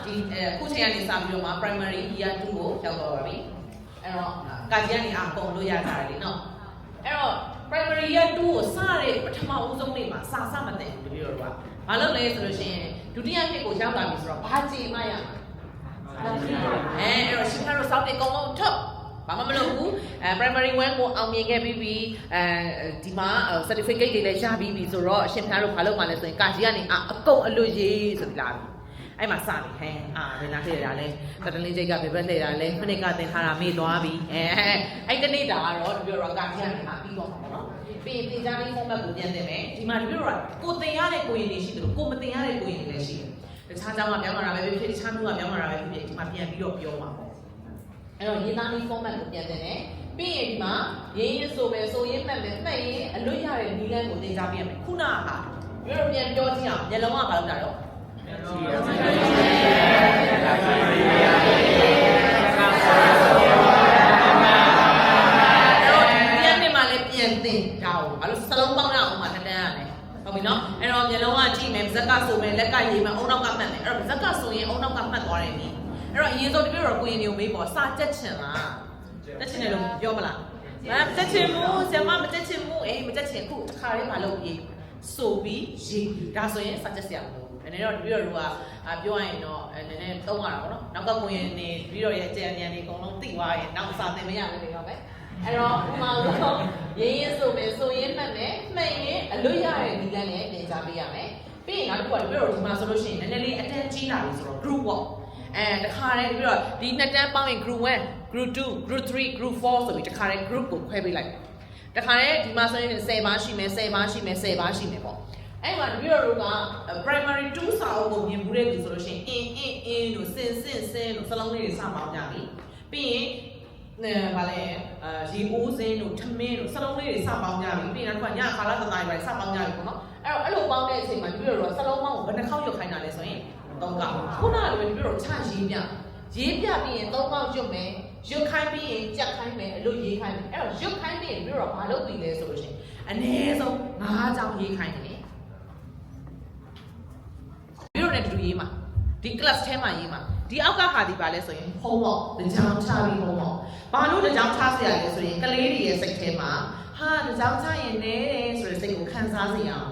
ဒီခုချိန်ကနေစပြီးတော့မှ primary year 2ကိုရောက်တော့ပါပြီအဲ့တော့ကာကြီးကနေအကုန်လို့ရကြတယ်လေနော်အဲ့တော့ primary year 2ကိုစတဲ့ပထမဦးဆုံးနေ့မှာစမသိဘူးတပည့်တော်ကဘာလို့လဲဆိုလို့ရှိရင်ဒုတိယနှစ်ကိုရောက်လာပြီဆိုတော့ဘာကြည်မှရမှာအဲ့တော့ရှင်တို့စောက်တဲ့ကောင်းကောင်းထုတ်ဘာမှမလုပ်ဘူးprimary 1ကိုအောင်မြင်ခဲ့ပြီးဒီမှာ certificate တွေလည်းရပြီးပြီဆိုတော့ရှင်ဖျားတို့ဘာလုပ်မှလဲဆိုရင်ကာကြီးကနေအကုန်အလို့ရေးဆိုပြီးလာပြီအဲ့မှာစပြီဟဲ့ဘယ်နာထည့်ရတာလဲတတလင်းချိတ်ကဘယ်ဘက်လှည့်တာလဲမနစ်ကတင်ထားတာမေ့သွားပြီအဲ့တနေ့တာကတော့တပြည့်တော့ကာကြီးကနေပြီးတော့မှာပေါ့နော်ပြီးရင်တင်ကြားလေး format ကိုပြန်တင်မယ်ဒီမှာတပြည့်တော့ကိုတင်ရတဲ့ကိုရင်တွေရှိတယ်လို့ကိုမတင်ရတဲ့ကိုရင်တွေလည်းရှိတယ်တခြားเจ้าကပြောင်းလာတာပဲဖြစ်တခြားမျိုးကပြောင်းလာတာပဲဖြစ်ဒီမှာပြန်ပြီးတော့ပြောမှာပေါ့အဲ့တော့ရေးသားလေး format ကိုပြန်တင်တယ်ပြီးရင်ဒီမှာရေးရင်ဆိုပဲဆိုရင်မှတ်မယ်မှတ်ရင်အလွတ်ရတဲ့နည်းလမ်းကိုသင်ကြားပေးရမယ်ခုနကဟာပြောတော့ပြန်ပြောကြည့်အောင်မျက်လုံးကဘာလုပ်တာတော့ပြန်တင်ကြအောင်ဘာလို့စလုံးပေါင်းရအောင်မှတန်းရတယ်ဟုတ်ပြီနော်အဲ့တော့မျက်လုံးကကြည့်မယ်ဇက်ကဆိုမယ်လက်ကရေးမယ်အုံနောက်ကမှတ်မယ်အဲ့တော့ဇက်ကဆိုရင်အုံနောက်ကမှတ်သွားတယ်နီးအဲ့တော့အရင်ဆုံးတပြည့်တော့ကိုရင်တွေကိုမေးပေါ့စာတက်ချင်လားတက်ချင်တယ်လို့ပြောမလားမတက်ချင်ဘူးဆရာမမတက်ချင်ဘူးမတက်ချင်ခုတစ်ခါလေးမလုပ်ရေးဆိုပြီးရေးဒါဆိုရင်စာတက်စရာမလိုဘူးနည်းနည်းတော့တပြည့်တော့ကပြောရရင်တော့နည်းနည်းသုံးရတာပေါ့နော်နောက်ကကိုရင်နေတပြည့်တော့ရဲ့ကြံဉာဏ်တွေအကုန်လုံးသိသွားရင်နောက်စာသင်မရဘူးလေတော့ပဲအဲ့တော့ဥမာလို့ရေးရင်ဆိုမယ်ဆိုရင်မှတ်မယ်မှတ်ရင်အလွတ်ရတဲ့ဒီလမ်းနဲ့သင်ကြားပေးရမယ်ပြီးရင်နောက်တစ်ခုကတပြည့်တော့ဒီမှာဆိုလို့ရှိရင်နည်းနည်းလေးအတန်းကြီးလာပြီဆိုတော့ group ပေါ့တခါတည်းပြီးတော့ဒီနှစ်တန်းပေါင်းရင် group 1 group 2 group 3 group 4ဆိုပြီးတခါတည်း group ကိုခွဲပေးလိုက်တခါတည်းဒီမှာဆိုရင်10ပါးရှိမယ်10ပါးရှိမယ်10ပါးရှိမယ်ပေါ့အဲ့မှာတပြည့်တော့က primary 2စာအုပ်ကိုမြင်မှုတဲ့သူဆိုလို့ရှိရင်အင်းလို့စင်လို့စလုံးလေးတွေစပေါင်းကြပြီပြီးရင်ဗာလဲရေအိုးစင်းတို့ထမင်းတို့စလုံးလေးတွေစပေါင်းကြပြီပြီးရင်တော့ညခါလာတနားတွေစပေါင်းကြပြီပေါ့နော်အဲ့တော့အဲ့လိုပေါင်းတဲ့အချိန်မှာတပြည့်တော့စလုံးပေါင်းကိုဘယ်နှခေါက်ရွတ်ခိုင်းတာလဲဆိုရင်3ခေါက်ခုနကလည်းတပြည့်တော့ချရေးပြပြီးရင်3ခေါက်ရွတ်မယ်ရွတ်ခိုင်းပြီးရင်ကြက်ခိုင်းမယ်အလို့ရေးခိုင်းမယ်အဲ့တော့ရွတ်ခိုင်းပြီးရင်တပြည့်တော့ဘာလုပ်ပြီးလဲဆိုလို့ရှိရင်အနည်းဆုံး9ကြောင်းရေးခိုင်းတယ်တပြည့်တော့လည်းတူရေးမှာဒီ class ထဲမှာရေးမှာဒီအောက်ကဟာဒီပါလဲဆိုရင်ဟုံးပေါ့တကြောင်ချပြီးဟုံးပေါ့ဘာလို့တကြောင်ချစရာလဲဆိုရင်ကလေးတွေရဲ့စိတ်ထဲမှာဟာတကြောင်ချရင်နဲတယ်ဆိုတဲ့စိတ်ကိုခံစားစေရအောင်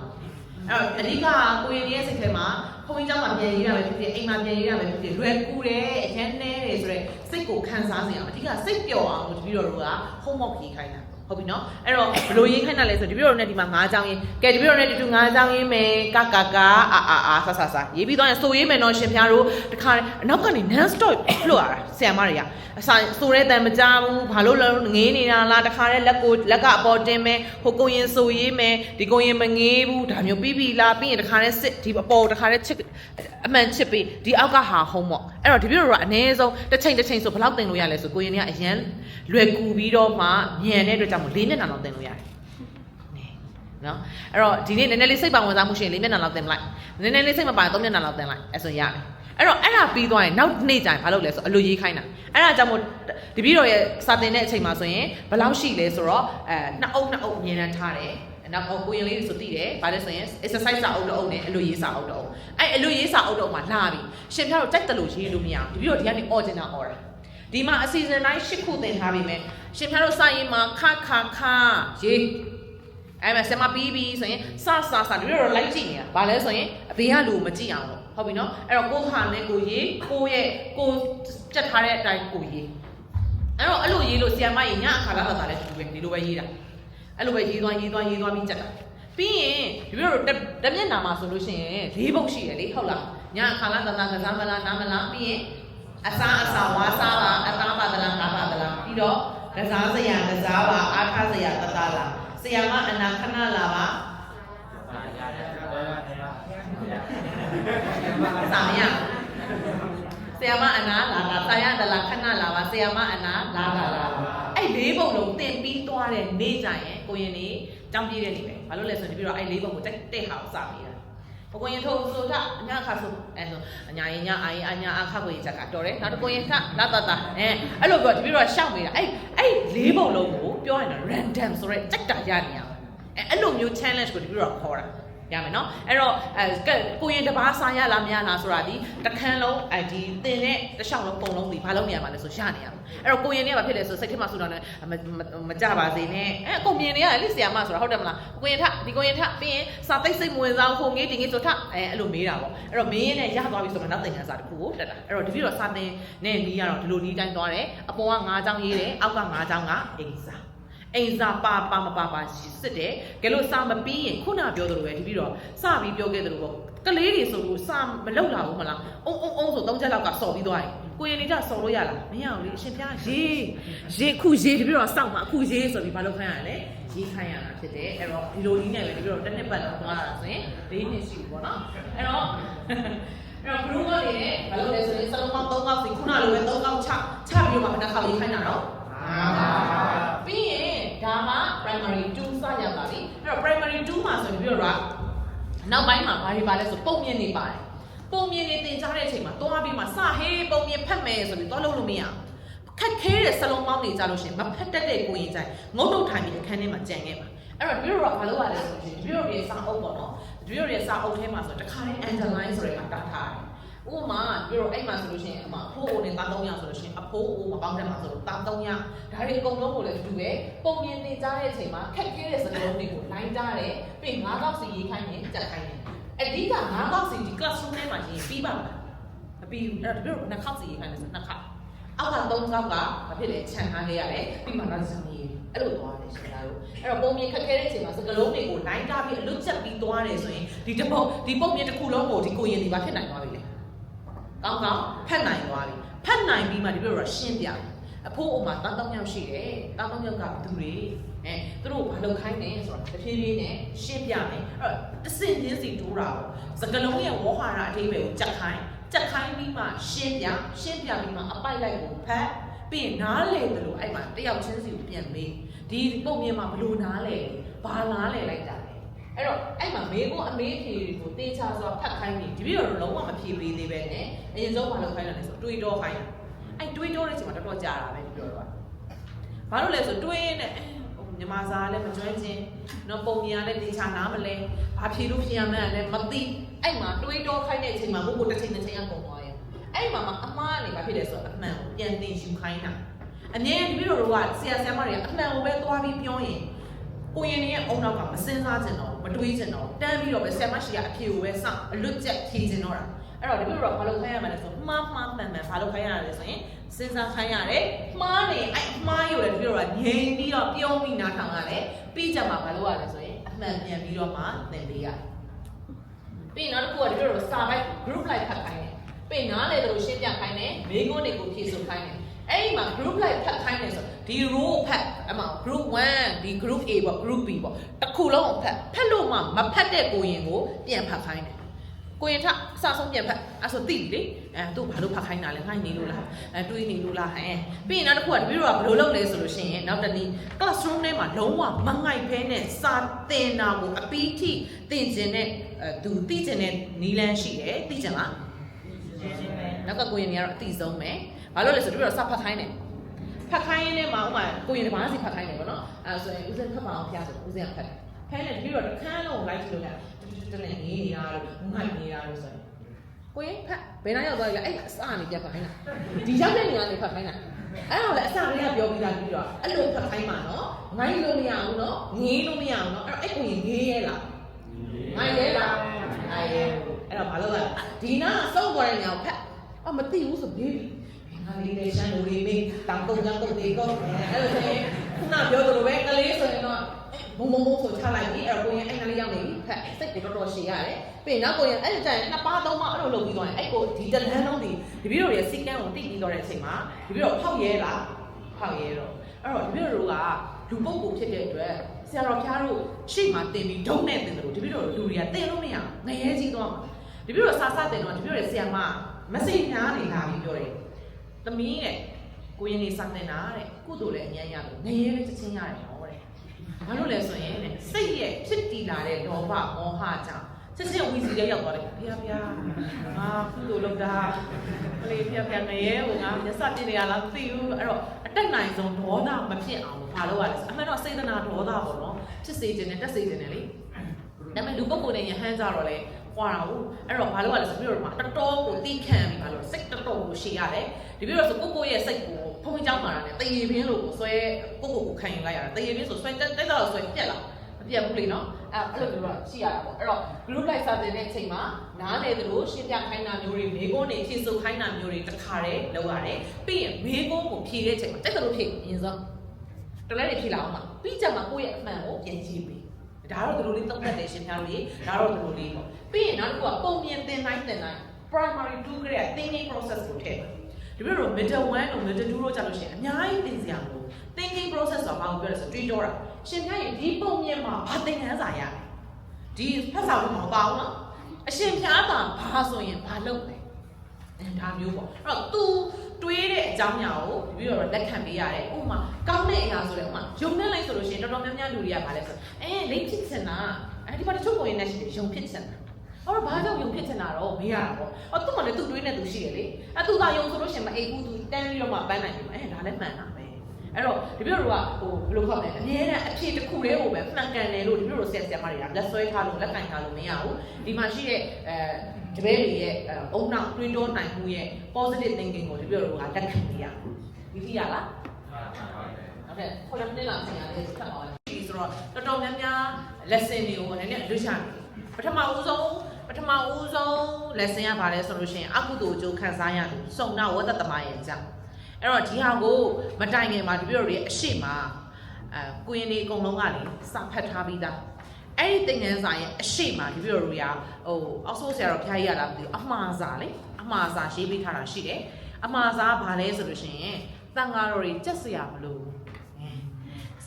အဲ့တော့အဓိကကိုရင်ရဲ့စိတ်ထဲမှာဘုံကြီးကျောင်းမှာပြန်ရေးရမယ်ဖြစ်ဖြစ်အိမ်မှာပြန်ရေးရမယ်ဖြစ်ဖြစ်လွယ်ကူတယ်အရင်နဲတယ်ဆိုတဲ့စိတ်ကိုခံစားစေအောင်အဓိကစိတ်ပျော်အောင်လို့တပည့်တော်တို့ကဟုံးမောက်ရေးခိုင်းတာဟုတ်ပြီနော်အဲ့တော့ဘယ်လိုရေးခိုင်းတာလဲဆိုတပည့်တော်နဲ့ဒီမှာ9ကြောင်းရေးကဲတပည့်တော်နဲ့တူ9ကြောင်းရေးမယ်ကအာဆာရေးပြီးတော့ဆိုရေးမယ်နော်ရှင်ဖျားတို့တခါအနောက်ကနေ non stop လို့ရတာဆရာမတွေကအစာဆိုတဲ့တန်မကြဘူးဘာလို့လဲငေးနေတာလားတခါတည်းလက်ကအပေါ်တင်မယ်ဟိုကိုရင်ဆိုရေးမယ်ဒီကိုရင်မငေးဘူးဒါမျိုးပြီးပြီလားပြီးရင်တခါတည်းစစ်ဒီအပေါ်တခါတည်းချစ်အမှန်ချစ်ပြီးဒီအောက်ကဟာဟုံးပေါ့အဲ့တော့တပည့်တော်ကအနည်းဆုံးတစ်ချိန်ဆိုဘယ်လောက်တင်လို့ရလဲဆိုကိုရင်တွေကအရန်လွယ်ကူပြီးတော့မှညံတဲ့အတွက်ကြောင့်4မျက်နှာလောက်တင်လို့ရတယ်နော်အဲ့တော့ဒီနေ့နည်းနည်းလေးစိတ်ပါဝင်စားမှုရှိရင်4မျက်နှာလောက်တင်လိုက်နည်းနည်းလေးစိတ်မပါရင်3မျက်နှာလောက်တင်လိုက်အဲ့ဆိုရတယ်အဲ့တော့အဲ့ဒါပြီးသွားရင်နောက်နေ့ကျရင်ဘာလုပ်လဲဆိုအလိုရေးခိုင်းတာအဲ့ဒါကြောင့်မို့တပည့်တော်ရဲ့စာတင်တဲ့အချိန်မှာဆိုရင်ဘယ်လောက်ရှိလဲဆိုတော့နှစ်အုပ်အမြင်တမ်းထားတယ်နောက်ကိုရင်လေးဆိုတည်တယ်ဘာလဲဆိုရင် exercise စာအုပ်တစ်အုပ်နဲ့အလိုရေးစာအုပ်တစ်အုပ်အဲ့အလိုရေးစာအုပ်တစ်အုပ်မှာလာပြီရှင်ပြတော့ကြိုက်တယ်လို့ရေးလို့မရဘူးတပည့်တော်ဒီကနေ original order ဒီမှာအစီအစဉ်တိုင်း10ခုသင်ထားပြီမယ်ရှင်ပြတို့စာရေးမှာခရေးအဲ့မှာဆင်မပြီးဆိုရင်စတပည့်တော်လိုက်ကြည့်နေတာဘာလဲဆိုရင်အဘေးကလူမကြည့်အောင်လို့ဟုတ်ပြီနော်အဲ့တော့ကိုဟာနဲ့ကိုရေးကိုကြက်ထားတဲ့အတိုင်းကိုရေးအဲ့တော့အဲ့လိုရေးလို့ဆရာမကြီးညအခါလာတာလည်းတူပဲဒီလိုပဲရေးတာအဲ့လိုပဲရေးသွားပြီးကြက်တာပြီးရင်ဒီလိုတမျက်နှာမှာဆိုလို့ရှိရင်၄ပုတ်ရှိတယ်လေဟုတ်လားညအခါလာတာကစားမလားနားမလားပြီးရင်အစားဝါစားပါအသားပါသလားကားပါသလားပြီးတော့ကစားစရာကစားပါအားထားစရာတသားလားဆရာမအနာခဏလာပါစာမရဆရာမအနာလာတာတာရတလားခဏလာပါဆရာမအနာလာအဲ့၄ပုံလုံးတင်ပြီးသွားတဲ့နေ့ကျရင်ကိုရင်နေကြောင်းပြေးတဲ့နေပဲဘာလို့လဲဆိုတော့ဒီပြီးတော့အဲ့၄ပုံကိုတက်ဟာကိုစပေးတာကိုရင်ထိုးဆိုတာအညာခါဆိုအဲ့ဆိုအညာရင်ညာအာရင်အညာအခါကိုရင်ချက်ကတော်တယ်နောက်တစ်ကိုရင်ခလာတာအဲ့လိုပြောဒီပြီးတော့ရှောက်နေတာအဲ့၄ပုံလုံးကိုပြောရင်တော့ random ဆိုရဲကြက်တာရနေရအဲ့လိုမျိုး challenge ကိုဒီပြီးတော့ခေါ်တာ ရမယ်နော်အဲ့တော့ကိုရင်တပားစားရလားမရလားဆိုတာဒီတခန်းလုံးဒီတင်တဲ့တစ်လျှောက်လုံးပုံလုံးဒီဘာလို့နေရမှာလဲဆိုရနေရမှာအဲ့တော့ကိုရင်တွေကဘာဖြစ်လဲဆိုစိတ်ထဲမှာဆူတောင်းတယ်မကြပါစေနဲ့အဲ့ကိုမြင်တွေကလိဆရာမဆိုတာဟုတ်တယ်မလားကိုရင်ထဒီကိုရင်ထပြီးရင်စာသိစိတ်မဝင်စားခုံငေးတင်ငေးဆိုထအဲ့လိုမေးတာပေါ့အဲ့တော့မင်းနဲ့ရသွားပြီဆိုမှနောက်သင်ခန်းစာတစ်ခုကိုတက်တာအဲ့တော့တပည့်တော်စာသင်နဲ့နီးရတော့ဒီလိုနီးတိုင်းသွားတယ်အပေါ်က9ချောင်းရေးတယ်အောက်က9ချောင်းကအိမ်စာအိမ်စာပါမပါစစ်တယ်ကဲလို့စာမပြီးရင်ခုနပြောသလိုပဲဒီပြီးတော့စပြီးပြောခဲ့သလိုပေါ့ကလေးတွေဆိုလို့စာမလောက်လာဘူးမလားအုံဆို3ချက်လောက်ကစော်ပြီးသွားရင်ကိုရင်နေကြစော်လို့ရလားမရဘူးလေအရှင်ဖျားရေခုရေဒီပြီးတော့စောက်မှာအခုရေဆိုပြီးဘာလုပ်ခိုင်းရလဲရေးခိုင်းရတာဖြစ်တယ်အဲ့တော့ဒီလိုနည်းနဲ့ပဲဒီပြီးတော့တစ်နှစ်ပတ်လောက်သွားတာဆိုရင်4နှစ်ရှိပြီပေါ့နော်အဲ့တော့ဘလူးကနေလည်းဘာလို့လဲဆိုရင်စလုံးပေါင်း3ကောက်စီခုနလိုပဲ3ကောက်ချပြီးတော့မှတစ်ခါရေးခိုင်းတာတော့ပြီးရင်ဒါမှ primary 2စရပါပြီအဲ့တော့ primary 2မှာဆိုရင်ပြီးတော့နောက်ပိုင်းမှာဘာတွေပါလဲဆိုပုံမြင်နေပါတယ်ပုံမြင်နေသင်ကြားတဲ့အချိန်မှာတွားပြီးမှစဟေးပုံမြင်ဖတ်မယ်ဆိုပြီးတွားလို့မရခက်ခဲတဲ့စလုံးပေါင်းတွေကြားလို့ရှိရင်မဖတ်တတ်တဲ့ကိုရင်ကြိုင်ငုတ်တုတ်ထိုင်ပြီးအခန်းထဲမှာကြံခဲ့ပါအဲ့တော့ဒီလိုတော့ဘာလို့ရလဲဆိုရင်ဒီလိုတွေစာအုပ်ပေါ့နော်ဒီလိုတွေစာအုပ်ထဲမှာဆိုတခါလေး underline ဆိုတဲ့မှာတတ်ထားတယ်ဥပမာပြီးတော့အဲ့မှာဆိုလို့ရှိရင်အမအဖိုးအိုနဲ့သား300ဆိုလို့ရှိရင်အဖိုးအိုမပေါင်းတဲ့မှာဆိုတော့သား300ဒါတွေအကုန်လုံးကိုလည်းတူပဲပုံမြင်သင်ကြားတဲ့အချိန်မှာခက်ခဲတဲ့စကားလုံးတွေကို line ကြားတယ်ပြီး9ကောက်စီရေးခိုင်းရင်ကြက်ခိုင်းတယ်အဓိက9ကောက်စီဒီ classroom ထဲမှာရေးပြီးပါမလားမပြီးဘူးအဲ့တော့2ခေါက်စီရေးခိုင်းတယ်ဆို2ခေါက်အောက်က3ခေါက်ကဘာဖြစ်လဲခြံထားခဲ့ရတယ်ပြီးမှနောက်ဆုံးရေးအဲ့လိုသွားတယ်ရှင်သားတို့အဲ့တော့ပုံမြင်ခက်ခဲတဲ့အချိန်မှာစကားလုံးတွေကို line ကြားပြီးအလွတ်ချက်ပြီးသွားတယ်ဆိုရင်ဒီပုံမြင်တစ်ခုလုံးကိုဒီကိုရင်ဒီဘာဖြစ်နိုင်သွားပြီလဲကောင်းဖတ်နိုင်သွားပြီဖတ်နိုင်ပြီးမှဒီလိုတော့ရှင်းပြအဖိုးအမသား3ယောက်ရှိတယ်သား3ယောက်ကဘသူတွေသူတို့ဘာလုပ်ခိုင်းနေဆိုတော့တဖြည်းဖြည်းနဲ့ရှင်းပြမယ်အဲ့တော့တစင်ချင်းစီတိုးတာပေါ့စကလုံးရဲ့ဝေါ်ဟာရအသေးပဲကိုကြက်ခိုင်းပြီးမှရှင်းပြပြီးမှအပိုက်လိုက်ကိုဖတ်ပြီးရင်နားလေတယ်လို့အဲ့မှာတယောက်ချင်းစီကိုပြန်မေးဒီပုံမြင်မှာဘလို့နားလေဘာနားလေလိုက်တာအဲ့တော့အဲ့မှာမေကိုအမေးဖြေကိုတေးချစွာဖတ်ခိုင်းနေဒီပြီးတော့လုံးဝမဖြေပေးသေးပဲနဲ့အရင်ဆုံးမလုပ်ခိုင်းတာလဲဆိုတွေးတော့ခိုင်းတာအဲ့တွေးတော့တဲ့ချိန်မှာတော်တော်ကြာတာပဲပြောတော့ဘာလို့လဲဆိုတွေးနေမြန်မာစာလည်းမကျွမ်းချင်းတော့ပုံမြင်ရတဲ့တေးချနားမလဲဘာဖြေလို့ဖြေရမှန်းလည်းမသိအဲ့မှာတွေးတော့ခိုင်းတဲ့အချိန်မှာကိုတစ်ချိန်အကုန်သွားရဲ့အဲ့မှာအမှားနေဘာဖြစ်လဲဆိုတော့အမှန်ကိုပြန်သင်ယူခိုင်းတာအမြဲဒီပြီးတော့ကဆရာဆရာမတွေကအမှန်ကိုပဲသွားပြီးပြောရင်ကိုရင်ရဲ့အုံနောက်ကမစင်စားချင်တော့မတွေးချင်တော့တန်းပြီးတော့ပဲဆရာမရှိကအဖြေကိုပဲစအလွတ်ကျက်ဖြေချင်တော့တာအဲ့တော့ဒီလိုတော့ဘာလို့ခိုင်းရမှာလဲဆိုမှားမှန်ဘာလို့ခိုင်းရလဲဆိုရင်စဉ်းစားခိုင်းရတယ်မှားနေအဲ့မှားရုံနဲ့ဒီလိုတော့ငြိမ်ပြီးတော့ပြုံးပြီးနားထောင်ရတယ်ပြီးကြမှာဘာလို့ရလဲဆိုရင်အမှန်ပြန်ပြီးတော့မှသင်ပေးရပြီးနောက်တစ်ခုကဒီလိုတော့စာပိုက် group လိုက်ဖတ်ခိုင်းတယ်ပြီးနားလေတို့ရှင်းပြခိုင်းတယ်မိကုန်းတွေကိုဖြည့်ဆို့ခိုင်းတယ်အဲ့ဒီမှာ group လိုက်ဖတ်ခိုင်းတယ်ဆိုဒီ row ဖတ်အမ group 1ဒီ group A ပေါ့ group B ပေါ့တစ်ခုလုံးကိုဖတ်လို့မှမဖတ်တဲ့ကိုရင်ကိုပြန်ဖတ်ခိုင်းတယ်ကိုရင်ထအစဆုံးပြန်ဖတ်အဲ့ဆိုသိပြီလေသူဘာလို့ဖတ်ခိုင်းတာလဲငှိုက်နေလို့လားတွေးနေလို့လားပြီးရင်နောက်တစ်ခုကတပည့်တော်ကဘယ်လိုလုပ်လဲဆိုလို့ရှိရင်နောက်တနည်း classroom ထဲမှာလုံးဝမငိုက်ဖဲနဲ့စာသင်တာကိုအပီးထိသင်ကျင်တဲ့သူသိကျင်တဲ့နီလန်းရှိတယ်သိကျင်လားနောက်ကကိုရင်တွေကတော့အသိဆုံးပဲဘာလို့လဲဆိုတော့တပည့်တော်စာဖတ်ခိုင်းတယ်ဖတ်ခိုင်းရင်းနဲ့မှဥမာကိုရင်တပါးစီဖတ်ခိုင်းတယ်ပေါ့နော်အဲ့ဆိုရင်ဦးစင်ဖတ်ပါအောင်ဖျားဆိုဦးစင်ကဖတ်တယ်ဖဲနဲ့တပည့်တော်တစ်ခန်းလုံးလိုက်ကြည့်လို့ရတယ်တနေ့နေနေတာလို့ငိုက်နေတာလို့ဆိုရင်ကိုရင်ဖတ်ဘယ်နှရောက်သွားလဲအဲ့အစအနေပြဖတ်ခိုင်းတာဒီရောက်တဲ့နေရာနေဖတ်ခိုင်းတာအဲ့တော့လည်းအစကလေးကပြောပြီးသားပြီးတော့အဲ့လိုဖတ်ခိုင်းမှာနော်ငိုက်လို့မရဘူးနော်ငေးလို့မရဘူးနော်အဲ့ကိုရင်ငေးရဲလားငိုက်ရဲလားအဲ့တော့ဘာလို့လဲဒီနားစုံသွားတဲ့နေရာကိုဖတ်မသိဘူးဆိုပြီးငါလေးနဲ့ရှမ်းလူလေးမင်းတောင်တုံးတုံးတေကောအဲ့လိုဆိုရင်ခုနပြောသလိုပဲကလေးဆိုရင်တော့ဘုံဆိုချလိုက်ပြီအဲ့တော့ကိုရင်အဲ့ကလေးရောက်နေပြီဖက်စိတ်ကိုတော်တော်ရှည်ရတယ်ပြီးရင်နောက်ကိုရင်အဲ့ကျရင်နှစ်ပါးသုံးပါးအဲ့လိုလုပ်ပြီးသွားရင်အဲ့ကိုဒီတလန်းလုံးဒီပြီးတော့ရစီကန်းကိုတိပြီးတော့တဲ့အချိန်မှာဒီပြီးတော့ဖောက်ရဲလားဖောက်ရဲတော့အဲ့တော့ဒီပြီးတော့လူပုဂ္ဂိုလ်ဖြစ်တဲ့အတွက်ဆရာတော်ဖျားတို့ရှေ့မှာတင်ပြီးဒုံနဲ့တင်တယ်လို့ဒီပြီးတော့လူတွေကတင်လို့မရငရဲကြီးသွားမှာဒီပြီးတော့စာစတင်တော့ဒီပြီးတော့ဆရာမမစိတ်ညားနေလာပြီးပြောတယ်သမီးတဲ့ကိုရင်နေစတင်တာတဲ့ကုသိုလ်လည်းအញ្ញမ်းရလို့ငရဲပဲချက်ချင်းရတယ်ဟောတဲ့ဘာလို့လဲဆိုရင်စိတ်ရဲ့ဖြစ်တည်လာတဲ့လောဘမောဟကြောင့်ချက်ချင်းဝီစီလေးရောက်သွားတယ်ဖျားငါကုသိုလ်လုပ်တာကလေးဖျားငရဲကိုငါမျက်စတင်နေရလားမသိဘူးအဲ့တော့အတက်နိုင်ဆုံးဒေါသမဖြစ်အောင်ဘာလုပ်ရလဲဆိုအမှန်တော့စေတနာဒေါသပေါ့နော်ဖြစ်စေခြင်းနဲ့တက်စေခြင်းနဲ့လေ ဒါပေမဲ့လူပုဂ္ဂိုလ်နဲ့ယဟန်ကြတော့လေဟွာတာဟုတ်အဲ့တော့ဘာလို့ လဲဆိုပြီးတော့မှတော်တော်ကိုတိခံပြီးပါလို့စိတ်တော်တော်ကိုရှည်ရတယ်ဒီပြီးတော့ဆိုကိုရဲ့စိတ်ကိုဖုံးကြောင်းမာတာနဲ့တရေပင်းလို့ဆွဲကိုခံယူလိုက်ရတာတရေပင်းဆိုဆွဲတက်တော့ဆွဲပြက်လာမပြတ်ဘူးလေနော်အဲ့လိုမျိုးတော့ရှိရတာပေါ့အဲ့တော့ group life စာသင်တဲ့အချိန်မှာနားလေသလိုရှင်းပြခိုင်းတာမျိုးတွေမေကုန်းတွေဖြည့်ဆို့ခိုင်းတာမျိုးတွေတစ်ခါတည်းလုပ်ရတယ်ပြီးရင်မေကုန်းကိုဖြည့်တဲ့အချိန်မှာတက်တယ်လို့ဖြည့်အရင်ဆုံးတလဲတွေဖြည့်လာအောင်ပါပြီးကြမှာကိုယ့်ရဲ့အမှန်ကိုပြန်ကြည့်ပြီးဒါတော့ဒီလိုလေးသုံးသက်တယ်ရှင်းပြလို့ဒါတော့ဒီလိုလေးပေါ့ပြီးရင်နောက်တစ်ခုကပုံမြင်သင်တိုင်း primary 2 grade thinking process ကိုထည့်ဒီလိုတော့ middle 1တို့ middle 2တို့ကြာလို့ရှိရင်အများကြီးသင်စရာမလို thinking process ဆိုတော့ဘာကိုပြောလဲဆိုတွေးတောတာရှင်ပြရင်ဒီပုံမြင်မှာဘာသင်ခန်းစာရလဲဒီဖတ်စာဝင်မှာပါအောင်နော်အရှင်ပြားတာဘာဆိုရင်ဘာလုပ်လဲဒါမျိုးပေါ့အဲ့တော့ तू တွေးတဲ့အကြောင်းအရာကိုပြီးတော့လက်ခံပေးရတယ်ဥပမာကောင်းတဲ့အရာဆိုလဲဥပမာယုံနဲ့လိုက်ဆိုလို့ရှိရင်တော်တော်များများလူတွေကဘာလဲဆိုလိမ့်ဖြစ်ချင်တာဒီမှာတချို့ကိုရင်းနေရှိတယ်ယုံဖြစ်ချင်တာအဲ့တော့ဘာကြောင့်ယုံဖြစ်ချင်တာတော့မေးရတာပေါ့သူ့မှာလည်းသူ့တွေးနေသူရှိတယ်လေသူသာယုံဆိုလို့ရှိရင်မအိပ်ဘူးသူတန်းပြီးတော့မှပန်းနိုင်တယ်ဒါလည်းမှန်တာပဲအဲ့တော့ဒီလိုတို့ကဘယ်လိုခေါ်လဲအမြဲတမ်းအဖြေတစ်ခုတည်းကိုပဲမှန်ကန်တယ်လို့ဒီလိုတို့ဆက်ဆက်မတွေကလက်ဆွဲထားလို့လက်ကင်ထားလို့မရဘူးဒီမှာရှိတဲ့တပည့်တွေရဲ့အုံနောက်တွေးတောနိုင်မှုရဲ့ positive thinking ကိုဒီလိုတို့ကလက်ခံနေရဒီကြည့်ရလားဟုတ်ကဲ့ခေါ်ရမင်းလာဆရာလေးဆက်ပါဦးဒီဆိုတော့တော်တော်များများ lesson တွေကိုနည်းနည်းလွှတ်ချတယ်ပထမဦးဆုံး lesson ကဘာလဲဆိုလို့ရှိရင်အကုသိုလ်အကျိုးခံစားရတယ်စုံနာဝတ္တတမရဲ့အကြောင်းအဲ့တော့ဒီဟာကိုမတိုင်ခင်မှာဒီပြောတွေအရှိမကိုရင်တွေအကုန်လုံးကလေစာဖတ်ထားပြီးသားအဲ့ဒီသင်ခန်းစာရဲ့အရှိမဒီပြောတွေကအောက်ဆိုးဆရာတော်ဖျားကြီးရတာမသိဘူးအမှားစာလေအမှားစာရေးပေးထားတာရှိတယ်အမှားစာဘာလဲဆိုလို့ရှိရင်တန်ဃာတော်တွေကြက်စရာမလို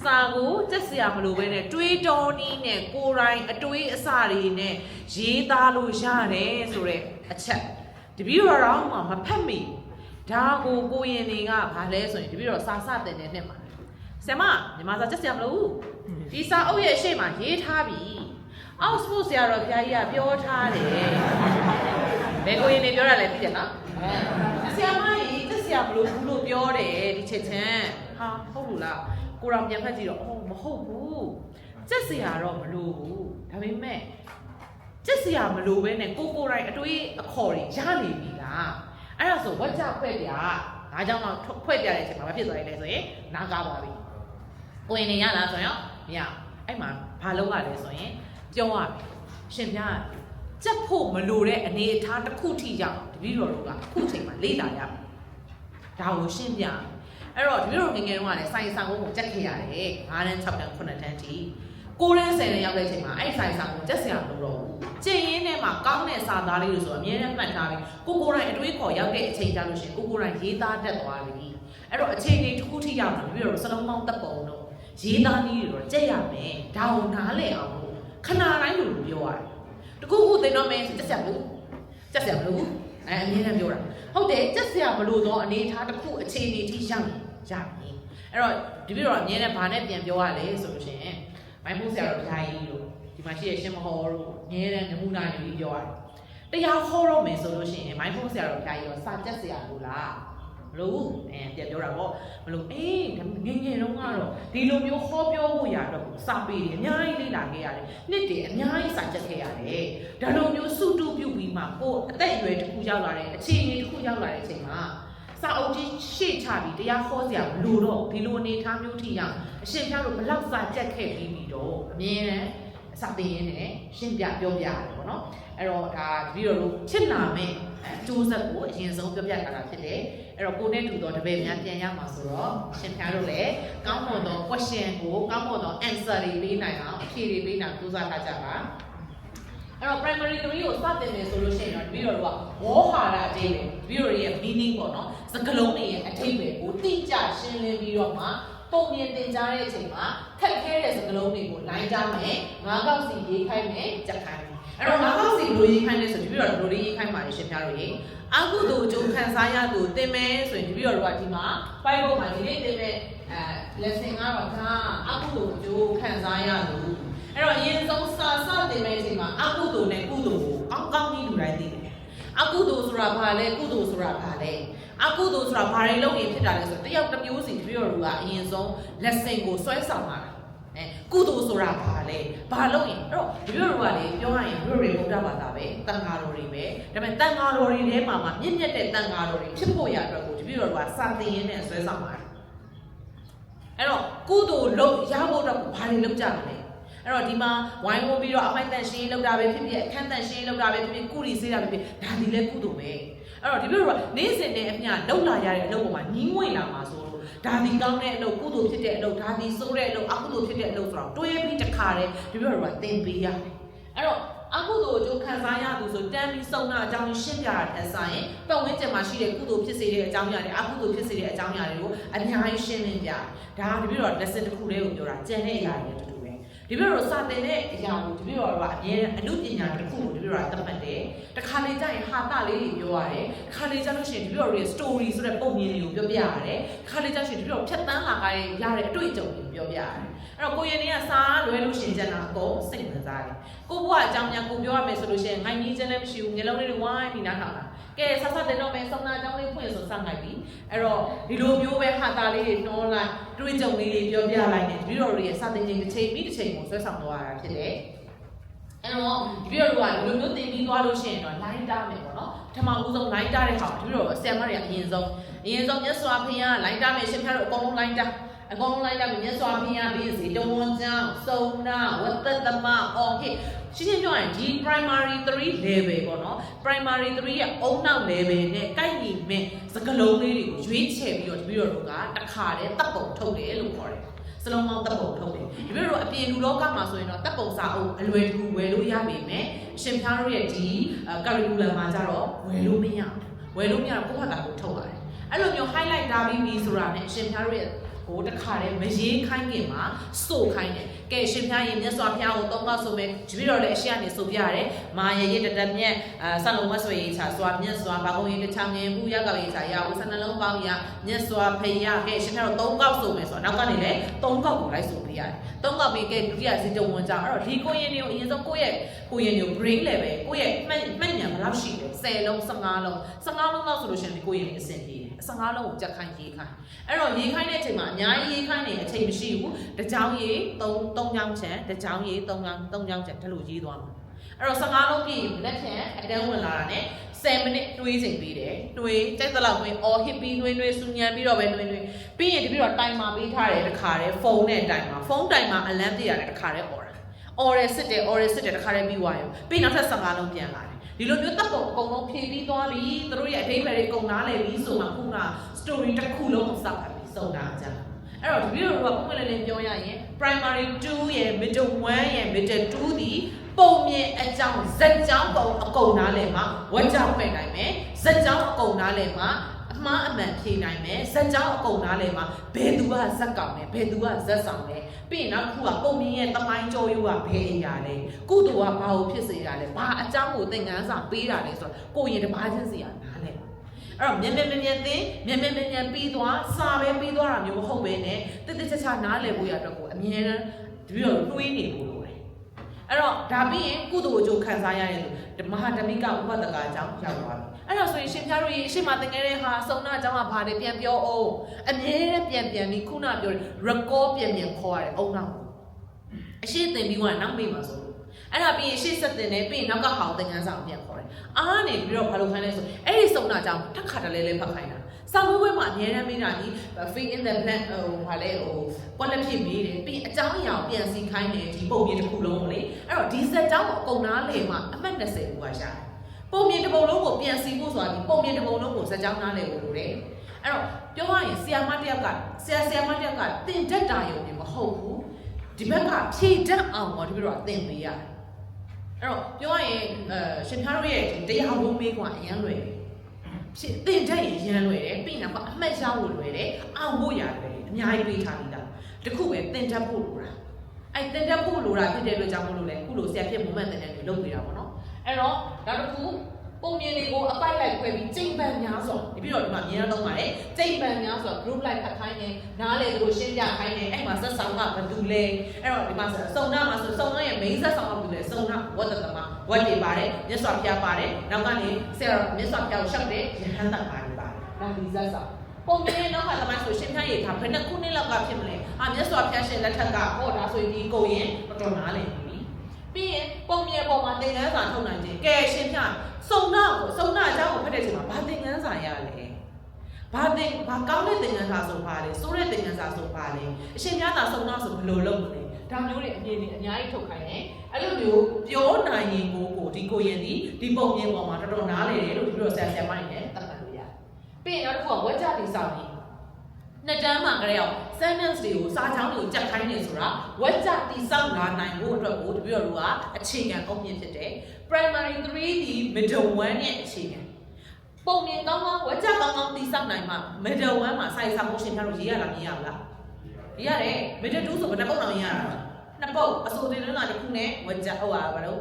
စာကိုကြက်စရာမလိုပဲနဲ့တွေးတောနီးနဲ့ကိုယ်တိုင်အတွေးအစတွေနဲ့ရေးသားလို့ရတယ်ဆိုတဲ့အချက်တပည့်တော်တော့မှမဖတ်မိဒါကိုကိုရင်တွေကဘာလဲဆိုရင်တပည့်တော်စာစတင်တဲ့နှစ်မှာဆရာမညီမစာကြက်စရာမလိုဘူးဒီစာအုပ်ရဲ့အရှိမရေးထားပြီအောက်စပို့ဆရာတော်ဘုရားကြီးကပြောထားတယ်ဘယ်ကိုရင်တွေပြောတာလဲသိတယ်နော်ဆရာမကြီးကြက်စရာမလိုဘူးလို့ပြောတယ်ဒီချက်ချင်းဟာဟုတ်လို့လားကိုရောင်ပြန်ဖတ်ကြည့်တော့မဟုတ်ဘူးကြက်စရာတော့မလိုဘူးဒါပေမဲ့ကြက်စရာမလိုပဲနဲ့ကိုတိုင်းအတွေးအခေါ်တွေရနေပြီလားအဲ့ဒါဆိုဝက်ကြဖွဲ့ပြဒါကြောင့်တော့ဖွဲ့ပြတဲ့အချိန်မှာမဖြစ်သွားရင်လဲဆိုရင်နားကားပါပြီကိုရင်နေရလားဆိုရင်မရအဲ့မှာဘာလုပ်ရလဲဆိုရင်ပြောရရှင်ပြကြက်ဖို့မလိုတဲ့အနေအထားတစ်ခုထိကြောင့်တပည့်တော်တို့ကအခုချိန်မှာလေ့လာရဒါကိုရှင်းပြအဲ့တော့ဒီလိုငငယ်တုန်းကလည်းစိုင်ဆောင်ကိုကြက်ခဲ့ရတယ်9တန်း6တန်း9တန်းထိ9တန်း10တန်းရောက်တဲ့အချိန်မှာအဲ့စိုင်ဆောင်ကိုကြက်စရာမလိုတော့ဘူးကျင့်ရင်းထဲမှာကောင်းတဲ့စာသားလေးတွေဆိုအမြဲတမ်းမှတ်ထားပြီးကိုတိုင်းအတွေးခေါ်ရောက်တဲ့အချိန်ကြလို့ရှိရင်ကိုတိုင်းရေးသားတတ်သွားပြီအဲ့တော့အချိန်လေးတစ်ခုထိရောက်ပြီးတော့စလုံးပေါင်းတပ်ပုံတော့ရေးသားနည်းတွေတော့ကြက်ရမယ်ဒါကိုနားလည်အောင်ခဏတိုင်းလိုပြောရတယ်တခုခုသိတော့မယ်ကြက်စရာမလိုအမြဲတမ်းပြောတာဟုတ်တယ်ကြက်စရာမလိုတော့အနေထားတစ်ခုအချိန်လေးထိရောက်ရပြီအဲ့တော့ဒီပြီးတော့အမြဲတမ်းဘာနဲ့ပြန်ပြောရလဲဆိုလို့ရှိရင်မိုင်းဖို့ဆရာတော်ဘုရားကြီးတို့ဒီမှာရှိတဲ့ရှင်မဟောတို့အမြဲတမ်းနမူနာယူပြီးပြောရတယ်တရားဟောတော့မယ်ဆိုလို့ရှိရင်မိုင်းဖို့ဆရာတော်ဘုရားကြီးရောစာကြက်ဆရာလို့လားမလို့ပြန်ပြောတာပေါ့မလို့ငယ်ငယ်တုန်းကတော့ဒီလိုမျိုးဟောပြောဖို့ရတော့စာပေတွေအများကြီးလေ့လာခဲ့ရတယ်နှစ်တည်းအများကြီးစာကြက်ခဲ့ရတယ်ဒါလိုမျိုးစုတုပြုပြီးမှကိုအသက်အရွယ်တစ်ခုရောက်လာတဲ့အခြေအနေတစ်ခုရောက်လာတဲ့အချိန်မှာစာအုပ်ကြီးရှေ့ချပြီးတရားဟောစရာမလိုတော့ဒီလိုအနေထားမျိုးထိရောက်အရှင်ပြတို့ဘလောက်စာကြက်ခဲ့ပြီးတော့အမြဲတမ်းစာသင်ရင်းနဲ့ရှင်းပြပြောပြရတယ်ပေါ့နော်အဲ့တော့ဒါဒီလိုလိုချစ်လာမဲ့အကျိုးဆက်ကိုအရင်ဆုံးပြောပြထားတာဖြစ်တယ်အဲ့တော့ကိုနဲ့တူတော့တပည့်များပြန်ရမှာဆိုတော့ရှင်ပြတို့လည်းကောင်းမွန်သော question ကိုကောင်းမွန်သော answer တွေပေးနိုင်အောင်အဖြေတွေပေးနိုင်ကြိုးစားထားကြပါအဲ့တော့ primary 3ကိုစတင်နေဆိုလို့ရှိရင်တော့ပြီးတော့ဝေါဟာရအသေးပဲပြီးတော့ရဲ့ meaning ပေါ့နော်စကားလုံးတွေရဲ့အထိပ္ပယ်ကိုတိကျရှင်းလင်းပြီးတော့မှပုံမြင်သင်ကြားတဲ့အချိန်မှာခက်ခဲတဲ့စကားလုံးတွေကိုလိုက်ကြမယ်ငါးကောက်စီရေးခိုင်းမယ်ကြက်ခိုင်းမယ်အဲ့တော့ငါးကောက်စီလိုရေးခိုင်းလဲဆိုပြီးတော့လိုရေးခိုင်းပါလေရှင်ပြတို့ရေအကုသိုလ်အကျိုးခံစားရသူသင်မယ်ဆိုရင်ပြီးတော့ဒီမှာ Bible မှာဒီနေ့သင်မဲ့lesson ကတော့ဒါအကုသိုလ်အကျိုးခံစားရသူအဲ့တော့အရင်ဆုံးစာစတင်မဲ့အချိန်မှာအကုသိုလ်နဲ့ကုသိုလ်ကိုကောင်းကောင်းကြီးလူတိုင်းသိတယ်အကုသိုလ်ဆိုတာဘာလဲကုသိုလ်ဆိုတာဘာလဲအကုသိုလ်ဆိုတာဘာတွေလုပ်ရင်ဖြစ်တာလဲဆိုတယောက်တစ်မျိုးစီတပြည့်တော်ကအရင်ဆုံး lesson ကိုဆွဲဆောင်လာတာ ကုသိုလ်ဆိုတာဘာလဲဘာလို့ရင်အဲ့တော့ဒီလိုကလေပြောရရင်တို့တွေဘုရားဘာသာပဲတန်ဃာတော်တွေပဲဒါပေမဲ့တန်ဃာတော်တွေထဲမှာမြင့်မြတ်တဲ့တန်ဃာတော်တွေဖြစ်ဖို့ရအတွက်ကိုဒီလိုကစာသင်ရင်းနဲ့ဆွဲဆောင်ပါတယ်အဲ့တော့ကုသိုလ်လုပ်ရဖို့တော့ဘာတွေလုပ်ကြမလဲအဲ့တော့ဒီမှာဝိုင်းဝန်းပြီးတော့အမိုက်တန်ရှင်းလောက်တာပဲဖြစ်ဖြစ်အခန်းတန်ရှင်းလောက်တာပဲဖြစ်ဖြစ်ကုရီစေးတာပဲဖြစ်ဒါဒီလဲကုသိုလ်ပဲအဲ့တော့ဒီလိုကနေ့စဉ်နဲ့အမျှလောက်လာရတဲ့အလုပ်ပေါ်မှာညီးငွေ့လာမှာဆိုလို့ဒါဒီကောင်းတဲ့အလုပ်ကုသိုလ်ဖြစ်တဲ့အလုပ်ဒါဒီဆိုးတဲ့အလုပ်အကုသိုလ်ဖြစ်တဲ့အလုပ်ဆိုတော့တွဲပြီးတစ်ခါတည်းဒီလိုကသင်ပေးရတယ်အဲ့တော့အကုသိုလ်အကျိုးခံစားရသူဆိုတန်းပြီးစုံတာအကြောင်းရှင်းပြတာတက်ဆိုင်ရင်ပတ်ဝန်းကျင်မှာရှိတဲ့ကုသိုလ်ဖြစ်စေတဲ့အကြောင်းအရာတွေအကုသိုလ်ဖြစ်စေတဲ့အကြောင်းအရာတွေကိုအများကြီးရှင်းလင်းပြဒါဒီလိုတော့ lesson တစ်ခုလေးကိုပြောတာကျန်တဲ့အရာတွေတူတူပဲဒီလိုတော့စာသင်တဲ့အရာကိုဒီလိုတော့အမြဲအမှုပညာတစ်ခုကိုဒီလိုတော့သတ်မှတ်တယ်တခါလေကျရင်ဟာတလေးတွေပြောရတယ်တခါလေကျလို့ရှိရင်ဒီလိုတော့ story ဆိုတဲ့ပုံမြင်တွေကိုပြောပြရတယ်တခါလေကျရှင်ဒီလိုဖြတ်တန်းလာကြရတဲ့အတွေ့အကြုံတွေကိုပြောပြရတယ်အဲ့တော့ကိုရင်တွေကစားလွဲလို့ရှင်ကျန်တာအကုန်စိတ်ဝင်စားတယ်ကိုဘွားအကြောင်းများကိုပြောရမယ်ဆိုလို့ရှိရင်ငိုင်းကြီးချင်းလည်းမရှိဘူးငလုံးလေးတွေဝိုင်းပြီးနားထောင်တာကဲဆက်တင်တော့မယ်စုံနာအကြောင်းလေးဖွင့်ဆိုစငိုက်ပြီအဲ့တော့ဒီလိုမျိုးပဲဟာတာလေးတွေနှောလိုက်တွေ့ကြုံလေးတွေပြောပြလိုက်တယ်ဒီလိုတွေရဲ့စာသင်ချိန်တစ်ချိန်ပြီးတစ်ချိန်ကိုဆွဲဆောင်သွားရတာဖြစ်တယ်အဲ့တော့ဒီလိုကလူမျိုးတင်ပြီးသွားလို့ရှိရင်တော့ line တားမယ်ပေါ့နော်ပထမဦးဆုံး line တားတဲ့ဟာဒီလိုဆရာမတွေကအရင်ဆုံးမြတ်စွာဘုရား line တားမယ်ရှင်ဖျားတို့အကုန်လုံး line တားအကုန်လုံး line တားမယ်မြတ်စွာဘုရားပြီးစီတဝန်ကြောင့်စုံနာဝတ္တတမအော်ဟေ့ရှင်းရှင်းပြောရင်ဒီ primary 3 level ပေါ့နော် primary 3ရဲ့အုံနောက် level နဲ့ကိုက်ညီမဲ့စကလုံးလေးတွေကိုရွေးချယ်ပြီးတော့ဒီလိုတို့ကတခါတည်းတပ်ပုံထုတ်တယ်လို့ခေါ်တယ်စလုံးပေါင်းတပ်ပုံထုတ်တယ်ဒီလိုတို့အပြင်လူလောကမှာဆိုရင်တော့တပ်ပုံစာအုပ်အလွယ်တကူဝယ်လို့ရပေမဲ့အရှင်ဖျားတို့ရဲ့ဒီ curriculum မှာကျတော့ဝယ်လို့မရဘူးကိုယ့်ဟာကကိုထုတ်ရတယ်အဲ့လိုမျိုး highlight ထားပြီးပြီဆိုတာနဲ့အရှင်ဖျားတို့ရဲ့ဟိုတခါတည်းမရေးခိုင်းခင်မှာစိုးခိုင်းတယ်ကဲရှင်ဖျားရင်မြတ်စွာဘုရားကိုသုံးပါဆိုမဲ့ကြပြီးတော့လည်းအရှိကနေဆိုပြရတယ်မာရရဲ့တတမြက်ဆလုံးမဆွေရေးချစွာမြတ်စွာဘာကုံရင်တစ်ချောင်းငင်ဘူးရောက်ရေးချရအောင်ဆနှလုံးပေါင်းရမြတ်စွာဘုရားကဲရှင်ဖျားတို့၃ကောက်ဆိုမယ်ဆိုတော့နောက်ကနေလည်း၃ကောက်ကိုလိုက်ဆိုပြရတယ်၃ကောက်ပြီးကဲဒုတိယစီတဝန်ကြအဲ့တော့ဒီကိုရင်တွေကိုအရင်ဆုံးကိုယ့်ရဲ့ brain level ကိုယ့်ရဲ့မှတ်ဉာဏ်ဘယ်လောက်ရှိလဲ10လုံး15လုံးလောက်ဆိုလို့ရှိရင်ကိုယ့်ရဲ့အဆင်ပြေ15လုံးကိုကြက်ခိုင်းရေးခိုင်းအဲ့တော့ရေးခိုင်းတဲ့အချိန်မှာအများကြီးရေးခိုင်းနေအချိန်မရှိဘူးတစ်ကြောင်းရေး3ကြောင်းချန်တစ်ကြောင်းရေး3ကြောင်းချန်ဒါလိုရေးသွားမှာအဲ့တော့15လုံးပြည့်လက်ဖြန်အတန်းဝင်လာတာနဲ့10မိနစ်တွေးချိန်ပေးတယ်တွေးတိုက်သလောက်တွင်းအော်ဟစ်ပြီးတွေးစူညံပြီးတော့ပဲတွေးပြီးရင်ဒီပြီးတော့တိုင်မာပေးထားတယ်တခါတည်းဖုန်းနဲ့တိုင်မာဖုန်းတိုင်မာအလန်းပြရတယ်တခါတည်းအော်တယ်စစ်တယ်တခါတည်းပြီးသွားရောပြီးနောက်ထပ်15လုံးပြန်လာတယ်ဒီလိုမျိုးတပ်ပုံအကုန်လုံးဖြည့်ပြီးသွားပြီသူတို့ရဲ့အထိပ္ပယ်တွေအကုန်နားလည်ပြီးဆိုမှခုန story တစ်ခုလုံးကိုစောက်ပြီးစုံတာကြအဲ့တော့ဒီလိုကပုံမှန်လည်းပြောရရင် primary 2ရဲ့ middle 1ရဲ့ middle 2ဒီပုံမြင်အကြောင်းဇက်ကြောင်းပုံအကုန်နားလည်မှာဝက်ကြောင်းဖွင့်နိုင်မယ်ဇက်ကြောင်းအကုန်နားလည်မှာအမှားအမှန်ဖြေနိုင်မယ်ဇက်ကြောင်းအကုန်နားလည်မှာဘယ်သူကဇက်ကောင်လဲဘယ်သူကဇက်ဆောင်လဲပြီးရင်နောက်တစ်ခုကပုံမြင်ရဲ့တမိုင်းကြောရိုးကဘယ်အရာလဲကုသိုလ်ကဘာကိုဖြစ်စေတာလဲဘာအကြောင်းကိုသင်ခန်းစာပေးတာလဲဆိုတော့ကိုရင်တစ်ပါးချင်းစီကနားလဲအဲ့တော့မြန်ပြီးသွားစာပဲပြီးသွားတာမျိုးမဟုတ်ပဲနဲ့တိကျနားလည်ဖို့ရအတွက်ကိုအမြဲတမ်းတပြီးတော့တွေးနေဖို့လိုတယ်အဲ့တော့ဒါပြီးရင်ကုသိုလ်အကျိုးခံစားရတဲ့သူမဟာဓမိကဥပဒကအကြောင်းရောက်သွားပြီအဲ့တော့ဆိုရင်ရှင်ဖျားတို့ရေအရှိမသင်ခဲ့တဲ့ဟာစုံနာအကြောင်းကဘာလဲပြန်ပြောအောင်အမြဲတမ်းပြန်ပြီးခုနပြောတယ် record ပြန်ခေါ်ရတယ်အုံနောက်အရှိသင်ပြီးကနောက်မေးမှာဆိုအဲ့ဒါပြီးရင်ရှေ့ဆက်တင်တယ်ပြီးရင်နောက်ကဟောင်းသင်ခန်းစာပြန်ခေါ်တယ်အားနေပြီးတော့ဘာလို့ခိုင်းလဲဆိုအဲ့ဒီစုံနာကြောင့်တစ်ခါတလေဖတ်ခိုင်းတာစာမိုးပွဲမှာအများအားမင်းတာကြီး fill in the blank ဘာလဲကွက်လက်ဖြစ်ပြီးတယ်ပြီးအကြောင်းအရာကိုပြန်စီခိုင်းတယ်ဒီပုံပြင်တစ်ခုလုံးကိုလေအဲ့တော့ဒီဇက်ကြောင်းကိုအကုန်နားလေမှာအမှတ်20ခုကရှာတယ်ပုံပြင်တစ်ပုံလုံးကိုပြန်စီဖို့ဆိုတာဒီပုံပြင်တစ်ပုံလုံးကိုဇက်ကြောင်းနားလေဖို့လိုတယ်အဲ့တော့ပြောရရင်ဆရာမတစ်ယောက်ကတင်တတ်တာရုံနဲ့မဟုတ်ဘူးဒီဘက်ကဖြည့်တတ်အောင်တော့ဒီလိုတော့သင်ပေးရတယ်အဲ့တော့ပြောရရင်ရှင်ဖျားတို့ရဲ့တရားဝန်းမေးကွာအရန်လွယ်တယ်တင်တတ်ရင်ရန်လွယ်တယ်ပြီးရင်ကအမှတ်ရဖို့လွယ်တယ်အောင်ဖို့ရတယ်အများကြီးပေးထားပြီးသားတခုပဲတင်တတ်ဖို့လိုတာအဲ့တင်တတ်ဖို့လိုတာဖြစ်တဲ့အတွက်ကြောင့်မလို့လဲခုလိုဆရာဖြစ်မမှန်တဲ့နေလုပ်ပေးတာပေါ့နော်အဲ့တော့ဒါတခုပုံမြင်တွေကိုအပိုက်လိုက်ခွဲပြီးချိန်ပန်များစွာဒီပြီးတော့ဒီမှာအများဆုံးပါတယ်ချိန်ပန်များစွာ group လိုက်ဖတ်ခိုင်းနေနားလေသူတို့ရှင်းပြခိုင်းနေအဲ့မှာဆက်ဆောင်ကဘယ်သူလဲအဲ့တော့ဒီမှာစုံနာမှာဆိုစုံနာရဲ့ main ဆက်ဆောင်ကဘယ်သူလဲစုံနာဝတ်တသမဝတ်တွေပါတယ်မြတ်စွာဘုရားပါတယ်နောက်ကနေဆရာမြတ်စွာဘုရားကိုရှောက်တယ်ယဟန်တပါတယ်ပါတယ်နောက်ဒီဆက်ဆောင် ပုံမြင်တော့ခါသမိုင်းဆိုရှင်ဖျားရည်ထားဘယ်နှစ်ခုနှစ်လောက်ကဖြစ်မလဲမြတ်စွာဘုရားရှင်လက်ထက်ကဟောဒါဆိုရင်ဒီကိုရင်တော်နားလည်ပြီပြီးရင်ပုံမြင်ပေါ်မှာသင်္ကန်းစာထုတ်နိုင်ခြင်းကဲရှင်ဖျားစုံနာအကြောင်းကိုဖတ်တဲ့ချိန်မှာဘာသင်္ကန်းစာရလဲဘာကောင်းတဲ့သင်္ကန်းစာဆိုပါလေစိုးတဲ့သင်္ကန်းစာဆိုပါလေအရှင်ဖျားသာစုံနာဆိုဘယ်လိုလုပ်မလဲဒါမျိုးတွေအမြင်တွေအများကြီးထုတ်ခိုင်းတယ်အဲ့လိုမျိုးပြောနိုင်ရင်ကိုဒီကိုရင်ဒီပုံမြင်ပေါ်မှာတော်နားလည်တယ်လို့ဒီလိုဆရာမတွေနဲ့သတ်မှတ်လို့ရတယ်ပြီးရင်နောက်တစ်ခုကဝက်ကြတိဆောင်နေနှစ်တန်းမှာကြရောက် sentence တွေကိုစာကြောင်းတွေကိုကြက်ခိုင်းနေဆိုတာဝက်ကြတိဆောင်လာနိုင်ဖို့အတွက်ကိုတပြည့်တော်ကအခြေခံအုံမြင့်ဖြစ်တယ် primary 3ဒီ middle 1ရဲ့အခြေခံပုံမြင်ကောင်းဝက်ကြကောင်းတိဆောင်နိုင်မှာ middle 1မှာစာရေးစာမို့ရှင်ထားလို့ရေးရလားမရဘူးလားရေးရတယ် middle 2ဆိုဘယ်နှပုတ်တောင်ရေးရတာနှစ်ပုတ်အစိုးတင်လုံးလာတစ်ခုနဲ့ဝက်ကြဘာလို့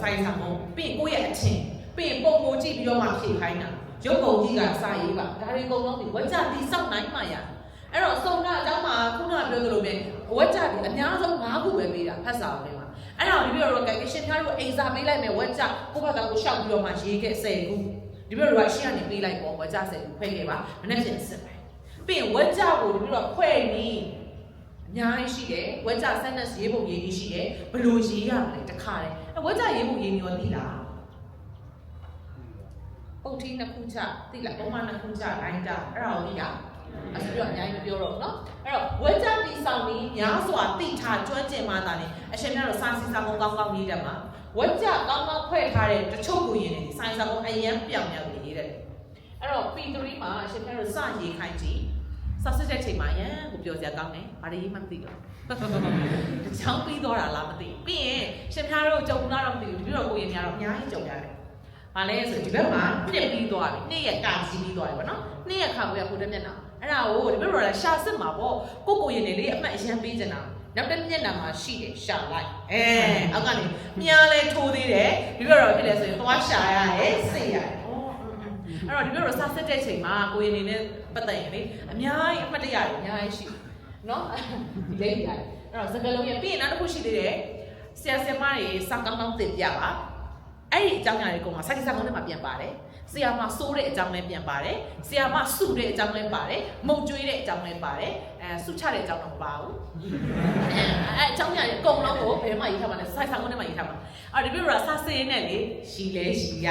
စာရေးစာမို့ပြီးကိုယ့်ရဲ့အထင်ပြီးပုံကိုကြည့်ပြီးတော့မှဖြည့်ခိုင်းတာရုပ်ပုံကြီးကစာရေးပါဒါတွေအကုန်လုံးဒီဝက်ကြတိစောက်နိုင်မှရအဲ့တော့စုံတာအကြောင်းမှာခုနကပြောသလိုပဲဝက်ကြတိအများဆုံး၅ခုပဲပေးတာဖတ်စာဝင်မှာအဲ့တော့ဒီပြောတော့ကရှင်ဖျားတို့အိမ်စာပေးလိုက်မယ်ဝက်ကြကိုယ့်ဘက်ကကိုရှောက်ပြီးတော့မှရေးခဲ့10ခုဒီပြောတော့ရှင်းကနေပေးလိုက်ပေါ့ဝက်ကြ10ခုဖိတ်ခဲ့ပါမနေ့ကစစ်ပဲပြီးရင်ဝက်ကြကိုဒီပြောတော့ဖွဲ့ပြီးအများကြီးရှိတယ်ဝက်ကြ sentence ရေးပုံရေးကြီးရှိတယ်ဘယ်လိုရေးရမလဲတခါလေအဲ့ဝက်ကြရေးပုံရေးမျိုးသိလားပုတ်ထီးနှစ်ခုချသိလားပုံမှန်နှစ်ခုချတိုင်းတာအဲ့ဒါကိုသိလားအဲ့ဒါတော့အများကြီးမပြောတော့ဘူးเนาะအဲ့တော့ဝက်ကြတီဆောင်ပြီးများစွာတိထားကျွမ်းကျင်မှသာလေအရှင်များတော့စာစီစာပုံကောင်းကောင်းရေးတယ်မှာဝက်ကြကောင်းကောင်းဖွဲ့ထားတဲ့တချို့ကိုရင်းနေစာစာပုံအရန်ပြောင်ပြောင်ရေးတယ်အဲ့တော့ P3 မှာအရှင်များတို့စရေးခိုင်းကြည့်စာစစ်တဲ့ချိန်မှာရန်ကိုပြောစရာကောင်းတယ်ဘာတွေရေးမှမသိဘူးတချောင်းပြီးတော့တာလားမသိပြီးရင်ရှင်များတို့ကြုံလာတော့မသိဘူးဒီလိုကိုရင်းများတော့အများကြီးကြုံရတယ်ဘာလဲဆိုဒီဘက်မှာပြစ်ပြီးသွားပြီနေ့ရက်ကာကြီးပြီးသွားပြီပေါ့နော်နေ့ရက်ခါကိုရကိုတဲ့မျက်နှာအဲ့ဒါကိုဒီဘက်တော့ရှာစစ်မှာပေါ့ကိုရင်နေလေးအမှတ်အရန်ပေးချင်တာနောက်တစ်မျက်နှာမှာရှိတယ်ရှာလိုက်အောက်ကနေမြားလဲထိုးသေးတယ်ဒီဘက်တော့ဖြစ်လဲဆိုရင်သွားရှာရတယ်စိတ်ရတယ်အဲ့တော့ဒီဘက်တော့စာစစ်တဲ့ချိန်မှာကိုရင်နေနဲ့ပတ်သက်ရင်လေအများကြီးအမှတ်တရတွေအများကြီးရှိနော်ဒီလေးရတယ်အဲ့တော့စကလုံးရပြီးရင်နောက်တစ်ခုရှိသေးတယ်ဆရာဆရာမတွေစာကောင်းကောင်းသင်ပြပါအဲ့ဒီအကြောင်းအရာတွေကိုမှစာကြည့်စာကောင်းထဲမှာပြန်ပါတယ်ဆရာမစိုးတဲ့အကြောင်းလည်းပြန်ပါတယ်ဆရာမစုတဲ့အကြောင်းလည်းပါတယ်မုံကျွေးတဲ့အကြောင်းလည်းပါတယ်စုချတဲ့အကြောင်းတော့မပါဘူးအဲ့အကြောင်းအရာတွေအကုန်လုံးကိုဘယ်မှာရေးထားမှာလဲစာကောင်းထဲမှာရေးထားမှာအဲ့ဒီလိုစာစေးနဲ့လေရှီလဲရှီရ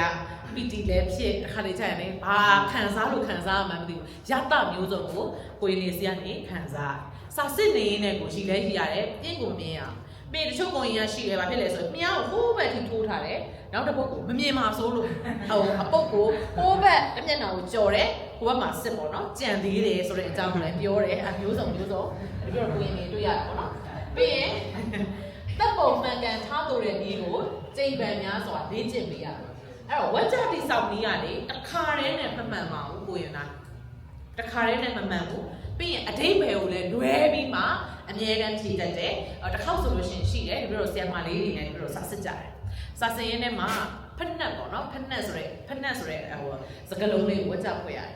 ပီတီလဲဖြစ်အခါလေးကြာရင်လေဘာခံစားလို့ခံစားမှမသိဘူးရတမျိုးစုံကိုကိုယ်နေစီကနေခံစားစာစစ်နေရင်လည်းကိုရှီလဲရှီရတယ်ပြင်းကိုမြင်ရပြီးတချို့ကိုရင်ရရှိတယ်ဗာဖြစ်လဲဆိုမြားကိုဟိုးဘက်ထိထိုးထားတယ်နောက်တစ်ပုတ်ကိုမမြင်မှာစိုးလို့အပုတ်ကိုဟိုးဘက်တစ်မျက်နှာကိုကြော်တယ်ဟိုဘက်မှာစစ်ပေါ့နော်ကြံသေးတယ်ဆိုတဲ့အကြောင်းကိုလည်းပြောတယ်အမျိုးစုံဒီပြောတော့ကိုရင်နေတွေ့ရတာပေါ့နော်ပြီးရင်တပ်ပုံမှန်ကန်ထားတော်တဲ့နည်းကိုကြိမ်ပန်များစွာလေ့ကျင့်ပေးရတယ်အဲ့တော့ဝက်ကြတိဆောက်နည်းကလေတစ်ခါတည်းနဲ့မမှန်ပါဘူးကိုရင်သားတစ်ခါတည်းနဲ့မမှန်ဘူးပြီးရင်အဓိပ္ပာယ်ကိုလည်းလွဲပြီးမှအမြဲတမ်းဖြေတတ်တယ်တစ်ခေါက်ဆိုလို့ရှိရင်ဒီလိုဆရာမလေးတွေနဲ့ဒီလိုစာစစ်ကြတယ်စာစင်ရင်းထဲမှာဖက်နှက်ပေါ့နော်ဖက်နှက်ဆိုတဲ့စကလုံးလေးဝက်ကြဖွဲ့ရတယ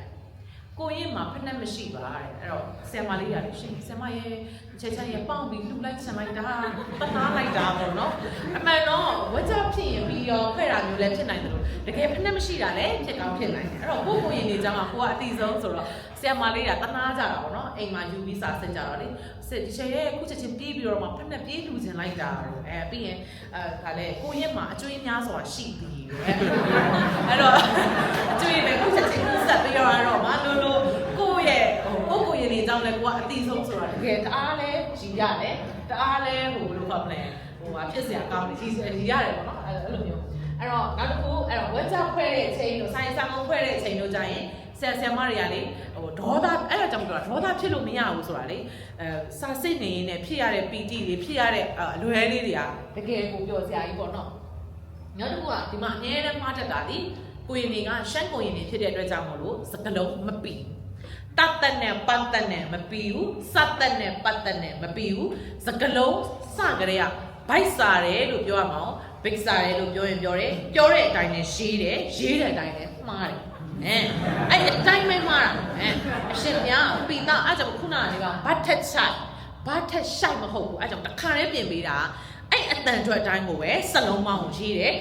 ်ကိုရင်မှာဖက်နှက်မရှိပါတဲ့အဲ့တော့ဆရာမလေးရတယ်ရှင်ဆရာမရဲ့ချက်ချက်ရဲ့ပေါင်းပြီးလှူလိုက်ဆံလိုက်တာတနာလိုက်တာပေါ့နော်အမှန်တော့ဝက်ကြဖြစ်ရင်ပြီးရောဖွဲ့တာမျိုးလည်းဖြစ်နိုင်တယ်လို့တကယ်ဖက်နှက်မရှိတာလည်းဖြစ်ကောင်းဖြစ်နိုင်တယ်အဲ့တော့ကိုရင်နေကြမှာကိုကအတိဆုံးဆိုတော့ဆရာမလေးကတနာကြတာပေါ့နော်အိမ်မှာယူပြီးစာစစ်ကြတော့လေစစ်ဒီချက်ရဲ့ခုချက်ချင်းပြေးပြီးတော့မှဖက်နှက်ပြေးလှူခြင်းလိုက်တာပြီးရင်ခါလေကိုရင်မှာအကျွေးများစွာရှိသည်အဲ့တော့အကျွေးပဲခုချက်ချင်းဆက်ပြီးတော့မလို့ကိုရဲ့ကိုရင်နေကြောင်းလဲကိုကအတိဆုံးဆိုတော့တကယ်တအားလဲရည်ရတယ်တအားလဲဘယ်လိုခေါ်မလဲဖြစ်စရာကောင်းတယ်ရည်ရတယ်ပေါ့နော်အဲ့လိုမျိုးအဲ့တော့နောက်တစ်ခုအဲ့တော့ဝက်ကြဖွဲ့တဲ့အချိန်တို့ဆိုင်စာမုံဖွဲ့တဲ့အချိန်တို့ကြရင်ဆရာမတွေကလေဒေါသအဲ့ဒါကြောင့်ပြောတာဒေါသဖြစ်လို့မရဘူးဆိုတာလေစာစိတ်နေရင်းနဲ့ဖြစ်ရတဲ့ပီတိတွေဖြစ်ရတဲ့အလွယ်လေးတွေကတကယ်ကိုပြောစရာကြီးပေါ့နော်နောက်တစ်ခုကဒီမှာအများနဲ့မှားတတ်တာဒီကိုရင်တွေကရှမ်းကိုရင်တွေဖြစ်တဲ့အတွက်ကြောင့်မို့လို့စကလုံးမပီတတ်တဲ့နဲ့ပတ်တဲ့နဲ့မပီဘူးစတ်တဲ့နဲ့ပတ်တဲ့နဲ့မပီဘူးစကလုံးစကြတဲ့ကဘိုက်စားတယ်လို့ပြောရမှာဘိတ်စားတယ်လို့ပြောရင်ပြောတယ်ပြောတဲ့အတိုင်းနဲ့ရေးတယ်ရေးတဲ့အတိုင်းနဲ့မှားတယ်အဲ့အတိုင်းမဲမှားတာအရှင်များပီတာအဲ့ကြောင့်ခုနကနေကဘတ်ထက်ဆိုင်မဟုတ်ဘူးအဲ့ကြောင့်တစ်ခါလေးပြင်ပေးတာအဲ့အ တန်ထွက်အတိုင်းကိုပဲစလုံးပေါင်းကိုရေးတဲ့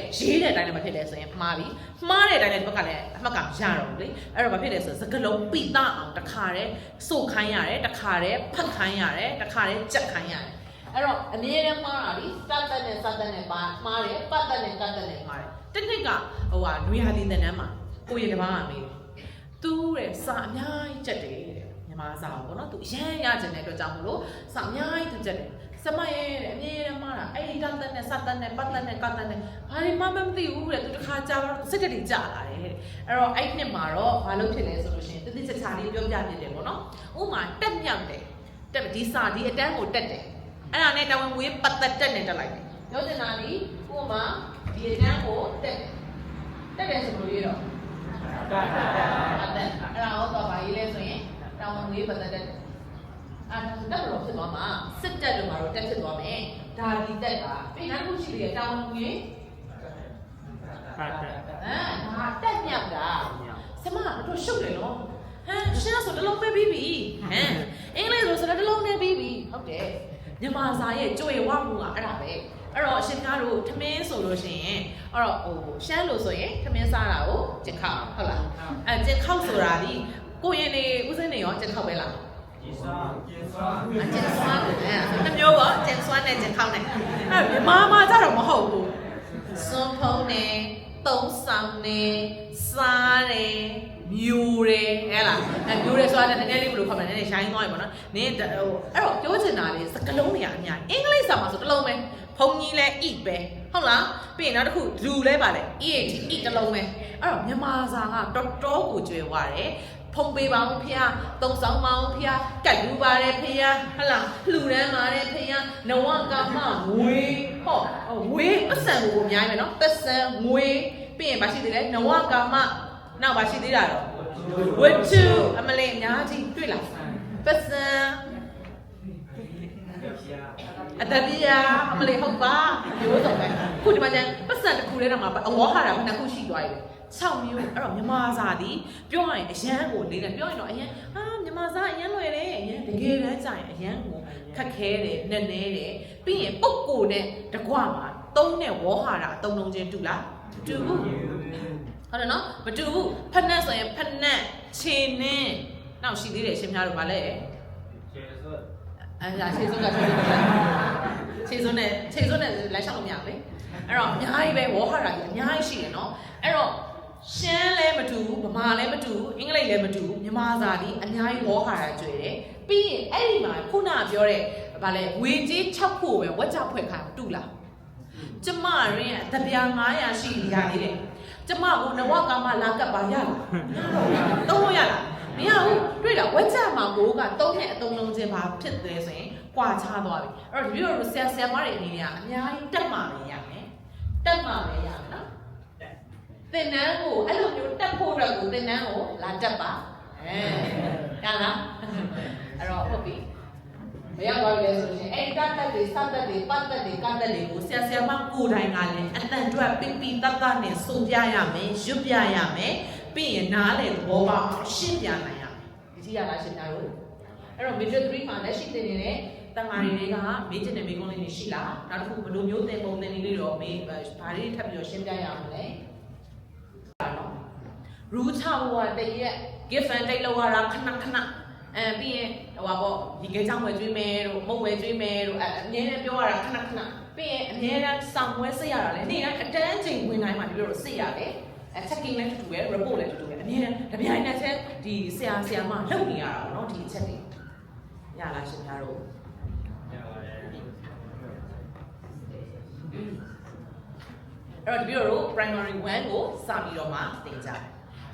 အတိုင်းလည်းမဖြစ်လဲဆိုရင်မှားပြီမှားတဲ့အတိုင်းလည်းဒီဘက်ကလည်းအမှတ်ကရတော့လေအဲ့တော့ဘာဖြစ်လဲဆိုစကလုံးပိသအောင်တခါတည်းစုတ်ခိုင်းရတယ်တခါတည်းဖတ်ခိုင်းရတယ်တခါတည်းကြက်ခိုင်းရတယ်အဲ့တော့အနည်းနဲ့မှားတာဒီစတ်တက်နဲ့ပါမှားတယ်ပတ်တက်နဲ့ကတ်တက်နဲ့မှားတယ်တစ်နှစ်ကဟိုဟာနွေဟာဒီတန်တန်းမှာကိုရင်တစ်ပါးကမေးသူတဲ့စာအများကြီးကြက်တယ်တဲ့မြန်မာစာပေါ့နော်သူအရန်ရကျင်တဲ့အတွက်ကြောင့်မလို့စာအများကြီးသူကြက်တယ်စမရဲ့တဲ့အမြဲတမ်းမှားတာအဲ့ဒီကတ်တက်နဲ့စတ်တက်နဲ့ပတ်တက်နဲ့ကတ်တက်နဲ့ဘာလို့မှမသိဘူးတဲ့သူတစ်ခါကြာတော့စိတ်တက်ကြလာတယ်တဲ့အဲ့တော့အဲ့နှစ်မှာတော့ဘာလို့ဖြစ်လဲဆိုလို့ရှိရင်တိတိကျကျလေးပြောပြပြတယ်ပေါ့နော်ဥမာတက်မြောက်တယ်တက်ဒီစာဒီအတန်းကိုတက်တယ်အဲ့ဒါနဲ့တဝင်ဝေးပတ်သက်တက်နဲ့တက်လိုက်တယ်ပြောချင်တာဒီဥမာဒီအတန်းကိုတက်တယ်ဆိုလို့ရတော့တက်အဲ့ဒါတော့ဘာရေးလဲဆိုရင်တဝင်ဝေးပတ်သက်တက်အဲ့ဒါတက်လို့ဖြစ်သွားမှာစစ်တက်လို့မှာတော့တက်ဖြစ်သွားမယ်ဒါဒီတက်ကပြင်နှခုရှိတယ်တဝင်ဝေးဒါတက်မြောက်တာစမတို့ရှုပ်တယ်နော်ဟမ်ရှင်းဆိုတလုံးပဲပြီးပြီဟမ်အင်္ဂလိပ်ဆိုတလုံးနဲ့ပြီးပြီဟုတ်တယ်မြန်မာစာရဲ့ကြွေဝမှုကအဲ့ဒါပဲအဲ့တော့ရှင်များတို့ထမင်းဆိုလို့ရှိရင်အဲ့တော့ဟိုရှမ်းလို့ဆိုရင်ထမင်းစားတာကိုကျင်ခောက်ဟုတ်လားအဲကျင်ခောက်ဆိုတာဒီကိုရင်နေဦးစင်းနေရောကျင်ခောက်ပဲလားကျင်စွမ်းတယ်နှစ်မျိုးပေါ့ကျင်စွမ်းနဲ့ကျင်ခောက်နဲ့အဲ့မြန်မာမှာကြတော့မဟုတ်ဘူးစွန်ဖုံးနဲ့သုံးဆောင်နဲ့စားတယ်မြူတယ်ဟဲ့လားအဲမြူတယ်ဆိုတာတကယ်လေးဘယ်လိုခေါ်မလဲနည်းနည်းရှိုင်းသွားပြီပေါ့နော်နင်းဟိုအဲ့တော့ပြောချင်တာလေစကလုံးတွေကအများအင်္ဂလိပ်စာမှာဆိုတစ်လုံးပဲဖုံကြီးလဲ eat ပဲဟုတ်လားပြီးရင်နောက်တစ်ခုလူလဲပါလေ eat တစ်လုံးပဲအဲ့တော့မြန်မာစာကတော်တော်ကိုကျွဲသွားတယ်ဖုံပေးပါဦးဖေ။သုံးဆောင်ပါဦးဖေ။ကတ်လူပါတယ်ဖေ။ဟလာလှူဒန်းပါတယ်ဖေ။နဝကမငွေဟောဝေးပတ်စံကိုအများကြီးပဲနော်ပတ်စံငွေပြီးရင်မရှိသေးတယ်နဝကမနောက်ပါရှိသေးတာတော့ဝတ်ချူအမလေးအများကြီးတွေ့လားပတ်စံအတပြာအမလေးဟုတ်ပါမျိုးစုံပဲခုဒီမှာကျန်ပတ်စံတစ်ခုလေးတော့မှအဝေါ်ဟာတာနှစ်ခုရှိသွားပြီ6မျိုးအဲ့တော့မြန်မာစာဒီပြောရရင်အရန်ကိုလေးတယ်ပြောရင်တော့အရန်မြန်မာစာအရန်လွယ်တယ်အရန်တကယ်တမ်းကြာရင်အရန်ကိုခက်ခဲတယ်နက်နဲတယ်ပြီးရင်ပုတ်ကိုနဲ့တကွမှာသုံးနဲ့ဝေါ်ဟာတာအသုံးလုံးချင်းတူလားတူဘူးဟုတ်တယ်နော်မတူဘူးဖက်နက်ဆိုရင်ဖက်နက်ခြေနင်းနောက်ရှိသေးတယ်ရှင်များတို့ဗာလဲခြေစွပ်အဲ့ဒါခြေစွပ်နဲ့လိုက်ရှောက်လို့မရဘူးလေအဲ့တော့အများကြီးပဲဝေါ်ဟာတာကြီးအများကြီးရှိတယ်နော်အဲ့တော့ရှမ်းလည်းမတူဘူးဗမာလည်းမတူဘူးအင်္ဂလိပ်လည်းမတူဘူးမြန်မာစာဒီအများကြီးဝေါ်ဟာတာကျွေတယ်ပြီးရင်အဲ့ဒီမှာခုနပြောတဲ့ဗာလဲဝေကြီး6ဖို့ပဲဝက်ကြဖွဲ့ခိုင်းတူလားကျမရင်းတပြာ900ရှိရသေးတယ်ကျမကနဝကမလာကပ်ပါရလားသုံးလို့ရလားမရဘူးတွေ့လားဝက်ကြမှာကိုကသုံးနဲ့အသုံးလုံးချင်းပါဖြစ်တယ်ဆိုရင်ကွာခြားသွားပြီအဲ့တော့ဒီလိုဆရာမတွေအနေနဲ့ကအများကြီးတက်မှပဲရမယ်တက်မှပဲရမယ်နော်သင်တန်းကိုအဲ့လိုမျိုးတက်ဖို့အတွက်ကိုသင်တန်းကိုလာတက်ပါရလားအဲ့တော့ဟုတ်ပြီမရပါဘူးလေဆိုရင်အဲ့ကတ်တက်တွေစက်တက်တွေပတ်တက်တွေကတ်တက်တွေကိုဆရာမကိုယ်တိုင်ကလည်းအတန်တွက်ပင်ပင်တတ်တတ်နဲ့စုံပြရမယ်ရွတ်ပြရမယ်ပြီးရင်နားလေသဘောပေါက်ရှင်းပြနိုင်ရမယ်ဒီကြည့်ရလားရှင်းကြလို့အဲ့တော့ Major 3မှာလက်ရှိသင်နေတဲ့တန်ဃာတွေကမေးချင်တဲ့မေးခွန်းလေးတွေရှိလားနောက်တစ်ခုဘယ်လိုမျိုးသင်ပုံသင်နည်းလေးတော့မေးဘာတွေထပ်ပြီးတော့ရှင်းပြရအောင်လဲနော်ရူးချဟိုကတရက် give and take လောက်ရတာခဏပြီးရင်ဟိုပါပေါ့ဒီကိစ္စဝယ်ကျွေးမယ်တို့မုတ်ဝယ်ကျွေးမယ်တို့အမြဲတမ်းပြောရတာခဏပြီးရင်အမြဲတမ်းစောင့်ဝဲစိတ်ရတာလေနေ့တိုင်းအတန်းချိန်ဝင်တိုင်းမှာဒီလိုတော့စိတ်ရတယ်checking လည်းတူတယ် report လည်းတူတယ်အမြဲတမ်းတပြိုင်နက်တည်းဒီဆရာမလုပ်နေရတာပေါ့နော်ဒီအချက်တွေရလားရှင်များတို့ရပါတယ်အဲ့တော့ဒီလိုတော့ primary 1ကိုစပြီးတော့မှသင်ကြတယ်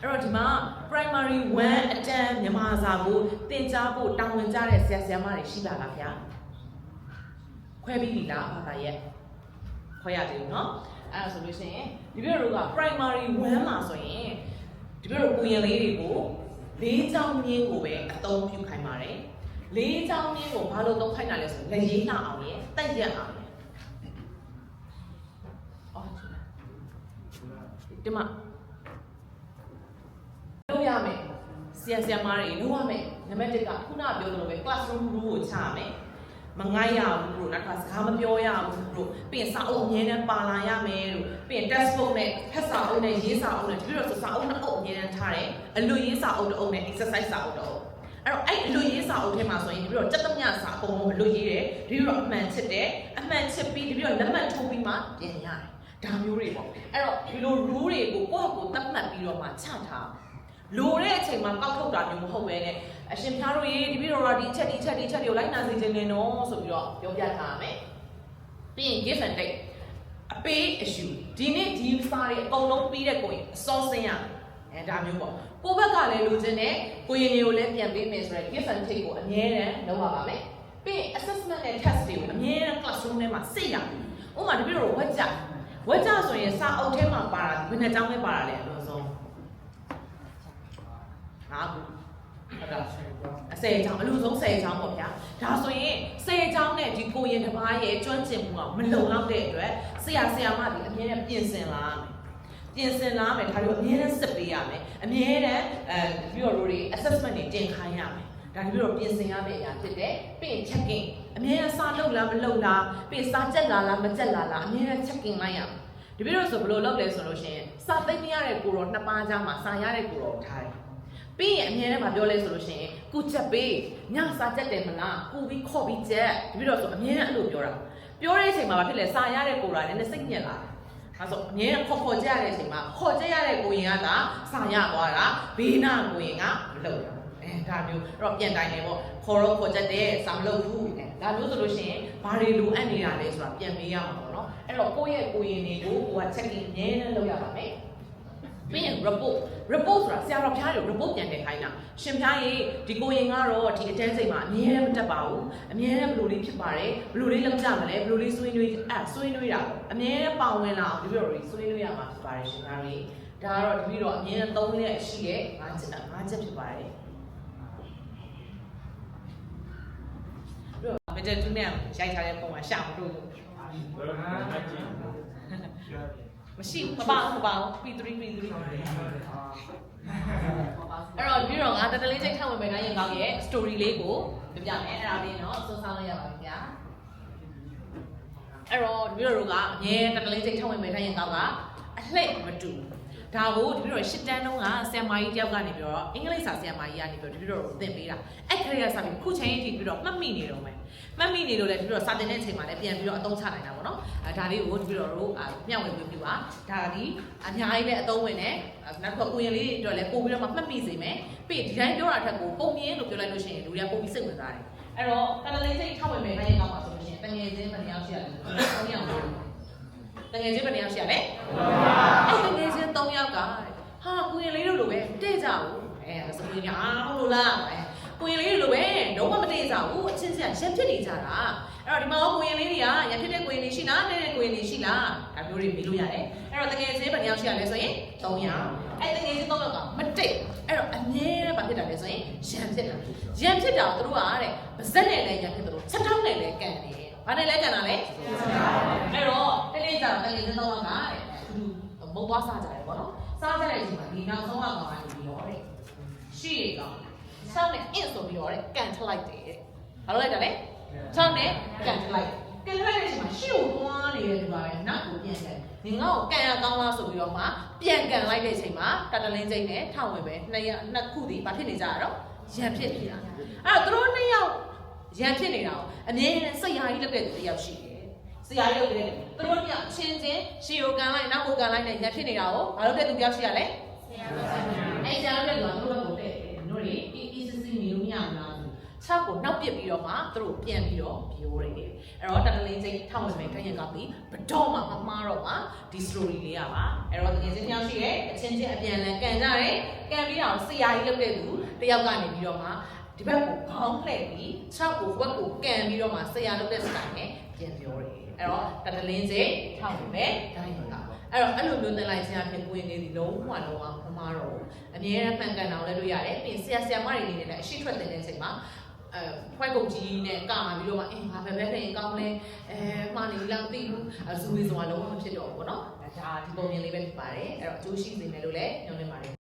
အဲ့တော့ဒီမှာ primary 1အတန်းမြန်မာစာကိုသင်ကြားဖို့တောင်းဝင်ကြတဲ့ဆရာမတွေရှိပါလားဗျာခွဲပြီးပြီလားဘာသာရဲ့ခွဲရတယ်နော်အဲ့ဒါဆိုလို့ရှိရင်ဒီလိုတို့က primary 1မှာဆိုရင်ဒီလိုကိုရင်လေးတွေကို၄ချောင်းမြင်းကိုပဲအသုံးပြုခိုင်းပါတယ်၄ချောင်းမြင်းကိုဘာလို့သုံးခိုင်းတာလဲဆိုလက်ရည်လှအောင်ရဲ့တက်ရက်အောင်ရဲ့ဒီမှာလုပ်ရမယ်ဆရာမတွေလုပ်ရမယ်နံပါတ်1ကခုနပြောသလိုပဲ classroom rule ကိုချရမယ် မငိုက်ရဘူးလို့နောက်ကစကားမပြောရဘူးလို့ပြီးရင်စာအုပ်အမြဲတမ်းပါလာရမယ်လို့ပြီးရင် textbook နဲ့ဖတ်စာအုပ်နဲ့ရေးစာအုပ်နဲ့ပြီးတော့စာအုပ်နှစ်အုပ်အမြဲတမ်းထားတယ်အလွတ်ရေးစာအုပ်တစ်အုပ်နဲ့ exercise စာအုပ်တစ်အုပ်အဲ့တော့အဲ့အလွတ်ရေးစာအုပ်ထဲမှာဆိုရင်ပြီးတော့တက်သမျှစာအုပ်အလွတ်ရေးတယ်ပြီးတော့အမှန်ချစ်တယ်အမှန်ချစ်ပြီးပြီးတော့လက်မှတ်ထိုးပြီးမှပြင်ရတယ်ဒါမျိုးတွေပေါ့အဲ့တော့ဒီလို rule တွေကိုကိုယ့်အကိုသတ်မှတ်ပြီးတော့မှချထားလိုတဲ့အချိန်မှာကောက်ထုတ်တာမျိုးမဟုတ်ပဲနဲ့အရှင်ဖျားတို့ရေဒီပြီးတော့ဒီချက်တွေကိုလိုက်နာစေခြင်းနဲ့နော်ဆိုပြီးတော့ပြောပြထားရမယ်ပြီးရင် give and take အပေးအယူဒီနေ့ဒီစာတွေအကုန်လုံးပြီးတဲ့ကိုရင်အစောစင်းရအဲဒါမျိုးပေါ့ကိုယ့်ဘက်ကလည်းလိုချင်တဲ့ကိုရင်တွေကိုလည်းပြန်ပေးမယ်ဆိုတော့ give and take ကိုအမြဲတမ်းလုပ်ရပါမယ်ပြီးရင် assessment နဲ့ test တွေကိုအမြဲတမ်း classroom ထဲမှာစစ်ရမယ်ဥပမာဒီပြီးတော့ဝက်ကြဆိုရင်စာအုပ်ထဲမှာပါတာဘယ်နှကြောင်းလဲပါတာလဲအလို့ဆုံး5ခုဟုတ်လား10ချောင်းအလို့ဆုံး10ချောင်းပေါ့ဗျာဒါဆိုရင်10ချောင်းနဲ့ဒီကိုရင်တစ်ပါးရဲ့ကျွမ်းကျင်မှုကမလုံလောက်တဲ့အတွက်ဆရာမတွေအမြဲတမ်းပြင်ဆင်လာမယ်ဒါတို့အမြဲတမ်းစစ်ပေးရမယ်အမြဲတမ်းပြီးတော့တို့တွေ assessment တွေတင်ခိုင်းရမယ်ဒါပြီးတော့ပြင်ဆင်ရမယ့်အရာဖြစ်တယ်ပြီးရင် checking အမြဲတမ်းစာလုပ်လားမလုပ်လားပြီးရင်စာကြက်လာလားမကြက်လာလားအမြဲတမ်း checking လိုက်ရမယ်ဒီပြီးတော့ဆိုဘယ်လိုလုပ်လဲဆိုလို့ရှိရင်စာသိမ့်မရတဲ့ကိုတော့နှစ်ပါးကြားမှာစာရတဲ့ကိုတော့ထားတယ်ပြီးရင်အမြဲတမ်းမပြောလဲဆိုလို့ရှိရင်ကုချက်ပေးညစာကြက်တယ်မလားကုပြီးခေါ်ပြီးချက်ဒီပြီးတော့ဆိုအမြဲတမ်းအဲ့လိုပြောတဲ့အချိန်မှာဘာဖြစ်လဲစာရတဲ့ကိုတော့လည်းစိတ်ညစ်လာတယ်အဲဆိုအမြဲတမ်းခေါ်ကြရတဲ့အချိန်မှာခေါ်ကြရတဲ့ကိုရင်ကသာစာရသွားတာဘေးနာကိုရင်ကမလုပ်ဘူးဒါမျိုးအဲ့တော့ပြန်တိုင်းနေပေါ့ခေါ်ချက်တဲ့စာမလုပ်ဘူးဒါမျိုးဆိုလို့ရှိရင်ဘာတွေလိုအပ်နေတာလဲဆိုတာပြန်မေးရမှာပေါ့နော်အဲ့တော့ကိုယ့်ရဲ့ကိုရင်တွေကိုကိုက checking အမြဲတမ်းလုပ်ရပါမယ်ပြီးရင် report ဆိုတာဆရာတော်ဖျားတွေ report ပြန်တင်ခိုင်းတာရှင်ဖျားရေဒီကိုရင်ကတော့ဒီအတန်းစိတ်မှာအမြဲတမ်းမတက်ပါဘူးအမြဲတမ်းဘယ်လိုလေးဖြစ်ပါတယ်ဘယ်လိုလေးလုပ်ကြမလဲဘယ်လိုလေးဆွေးနွေးတာအမြဲတမ်းပါဝင်လာအောင်ဒီလိုတွေဆွေးနွေးရမှာဖြစ်ပါတယ်ရှင်ဖျားတွေဒါကတော့ဒီပြီးတော့အမြဲတမ်း3ရက်ရှိတဲ့5ချက်ဖြစ်ပါတယ်မကြတူးနဲ့ရိုက်ထားတဲ့ပုံမှာရှောင်တို့မရှိမပါဘူးP3 အဲ့တော့ပြီးတော့ငါတလေးချိတ်ထပ်ဝင်မယ်တိုင်းရင်ကောင်းရဲ့ story လေးကိုပြပြမယ်အဲ့ဒါလေးနော်စုံစမ်းလိုက်ရပါဗျာအဲ့တော့ဒီလိုတို့ကအမြဲတလေးချိတ်ထပ်ဝင်မယ်တိုင်းရင်ကောင်းကအလှည့်မတူဒါကိုဒီလိုရှစ်တန်းတုန်းကဆရာမကြီးတယောက်ကနေပြီးတော့အင်္ဂလိပ်စာဆရာမကြီးကနေပြီးတော့ဒီလိုသင်ပေးတာအဲ့ခရီးကစာပြီးခုချိန်ထိပြီးတော့မှတ်မိနေတော့မယ်မှတ်မိနေလို့လည်းဒီလိုစာတင်တဲ့အချိန်မှာလည်းပြန်ပြီးတော့အသုံးချနိုင်တာပေါ့နော်ဒါလေးကိုဒီလိုတို့မျှဝေပေးပြပါဒါဒီအများကြီးလည်းအသုံးဝင်တယ်နောက်တစ်ခုကိုရင်လေးတွေလည်းပို့ပြီးတော့မှမှတ်မိစေမယ်ပြီးဒီတိုင်းပြောတာထက်ကိုပုံမြင်လို့ပြောလိုက်လို့ရှိရင်လူတွေကပုံပြီးစိတ်ဝင်စားတယ်အဲ့တော့တလေးစိတ်ထောက်ဝင်မယ်ခိုင်းရင်ကောင်းပါဆိုလို့ရှိရင်တငယ်ချင်းဘယ်နှယောက်ရှိရလဲ3ယောက်တကယ်ချင်းဘယ်နှယောက်ရှိရလဲအဲ့တကယ်ချင်း3ယောက်ကဟာကိုရင်လေးတို့လိုပဲတဲ့ကြဘူးအဲဆိုရင်ဟုတ်လို့လားကိုရင်လေးတို့လိုပဲတော့မတဲ့ကြဘူးအချင်းချင်းရက်ဖြစ်နေကြတာအဲ့တော့ဒီမှာကိုရင်လေးတွေကရက်ဖြစ်တဲ့ကိုရင်လေးရှိလားတဲ့ကိုရင်လေးရှိလားဒါမျိုးတွေမေးလို့ရတယ်အဲ့တော့တကယ်ချင်းဘယ်နှယောက်ရှိရလဲဆိုရင်3ယောက်အဲ့တကယ်ချင်း3ယောက်ကမတိတ်အဲ့တော့အမြဲတမ်းဘာဖြစ်တာလဲဆိုရင်ရံဖြစ်တာသူတို့ကတဲ့ပါဇက်နဲ့လည်းရံဖြစ်တယ်လို့ချက်ထောင်းနဲ့လည်းကန်တယ်ဘာနဲ့လဲကန်တာလဲအဲ့တော့တလေးကြတော့တကယ်ချင်း3ယောက်ကတဲ့မုတ်သွားစားကြတယ်ပေါ့နော်စားကြတဲ့အချိန်မှာဒီနောက်ဆုံးကောင်ကနေပြီးတော့တဲ့ရှိရကောင်ဆောင်းနဲ့အင့်ဆိုပြီးတော့တဲ့ကန်ထလိုက်တယ်တဲ့ဘာလို့လိုက်တာလဲဆောင်းနဲ့ကန်ထလိုက်တဲ့အချိန်မှာရှိကိုသွားနေတဲ့သူကလည်းနောက်ကိုပြန်တယ်ဒီငါ့ကိုကန်ရကောင်းလားဆိုပြီးတော့မှပြန်ကန်လိုက်တဲ့အချိန်မှာတတလင်းကျိန်းနဲ့ထောက်ဝင်ပဲနှစ်ခုဒီဘာဖြစ်နေကြတာတော့ရံဖြစ်နေတာအဲ့တော့သူတို့နှစ်ယောက်ရံဖြစ်နေတာကိုအမြဲတမ်းစိတ်ဟာကြီးလုပ်တဲ့သူတစ်ယောက်ရှိတယ်ဆရာကြီးလုပ်တဲ့သူတို့ကချင်းရှီကိုကန်လိုက်နောက်ကိုကန်လိုက်နဲ့ရဖြစ်နေတာကိုဘာလို့တဲ့သူပြောက်ရှိရလဲဆရာပါအဲ့ဆရာလုပ်တဲ့သူကတို့ဘက်ကိုတဲ့တို့တွေအေးစစ်စစ်နေလို့မရဘူးလား6ကိုနောက်ပစ်ပြီးတော့မှသူတို့ပြန်ပြီးတော့ပြိုးတယ်အဲ့တော့တတလေးချင်းထောက်ဝင်မယ်ခိုင်းရင်ကောက်ပြီးဘတော်မှမမှားတော့မှဒီ story လေးရပါအဲ့တော့တကယ်ချင်းညောင်းရှိရဲ့အချင်းချင်းအပြန်လန်ကန်ကြတယ်ကန်ပြီးတော့ဆရာကြီးလုပ်တဲ့သူတယောက်ကနေပြီးတော့မှဒီဘက်ကိုခေါင်းလှည့်ပြီး6ကိုဘက်ကိုကန်ပြီးတော့မှဆရာလုပ်တဲ့စတိုင်နဲ့ပြန်ပြောတယ်အဲ့တော့တတလင်းစိထောက်နေမယ်ဒါရင်ကအဲ့တော့အဲ့လိုမျိုးသင်လိုက်ခြင်းအဖြစ်ကိုရင်နေဒီလုံးဝမမှားတော့ဘူးအမြဲတမ်းမှန်ကန်အောင်လည်းလုပ်ရတယ်ပြီးဆရာမတွေနေနဲ့လည်းအရှိထွက်တဲ့အချိန်မှာဖွဲ့ကုန်ကြီးနဲ့ကာမှာပြီးတော့မှငါပဲပြင်ကောင်းလဲမှားနေလားမသိဘူးဇူဝေးဆိုတာလုံးဝမဖြစ်တော့ဘူးပေါ့နော်ဒါဒီပုံမြင်လေးပဲဖြစ်ပါတယ်အဲ့တော့အကျိုးရှိစေမယ်လို့လည်းညွှန်နေပါတယ်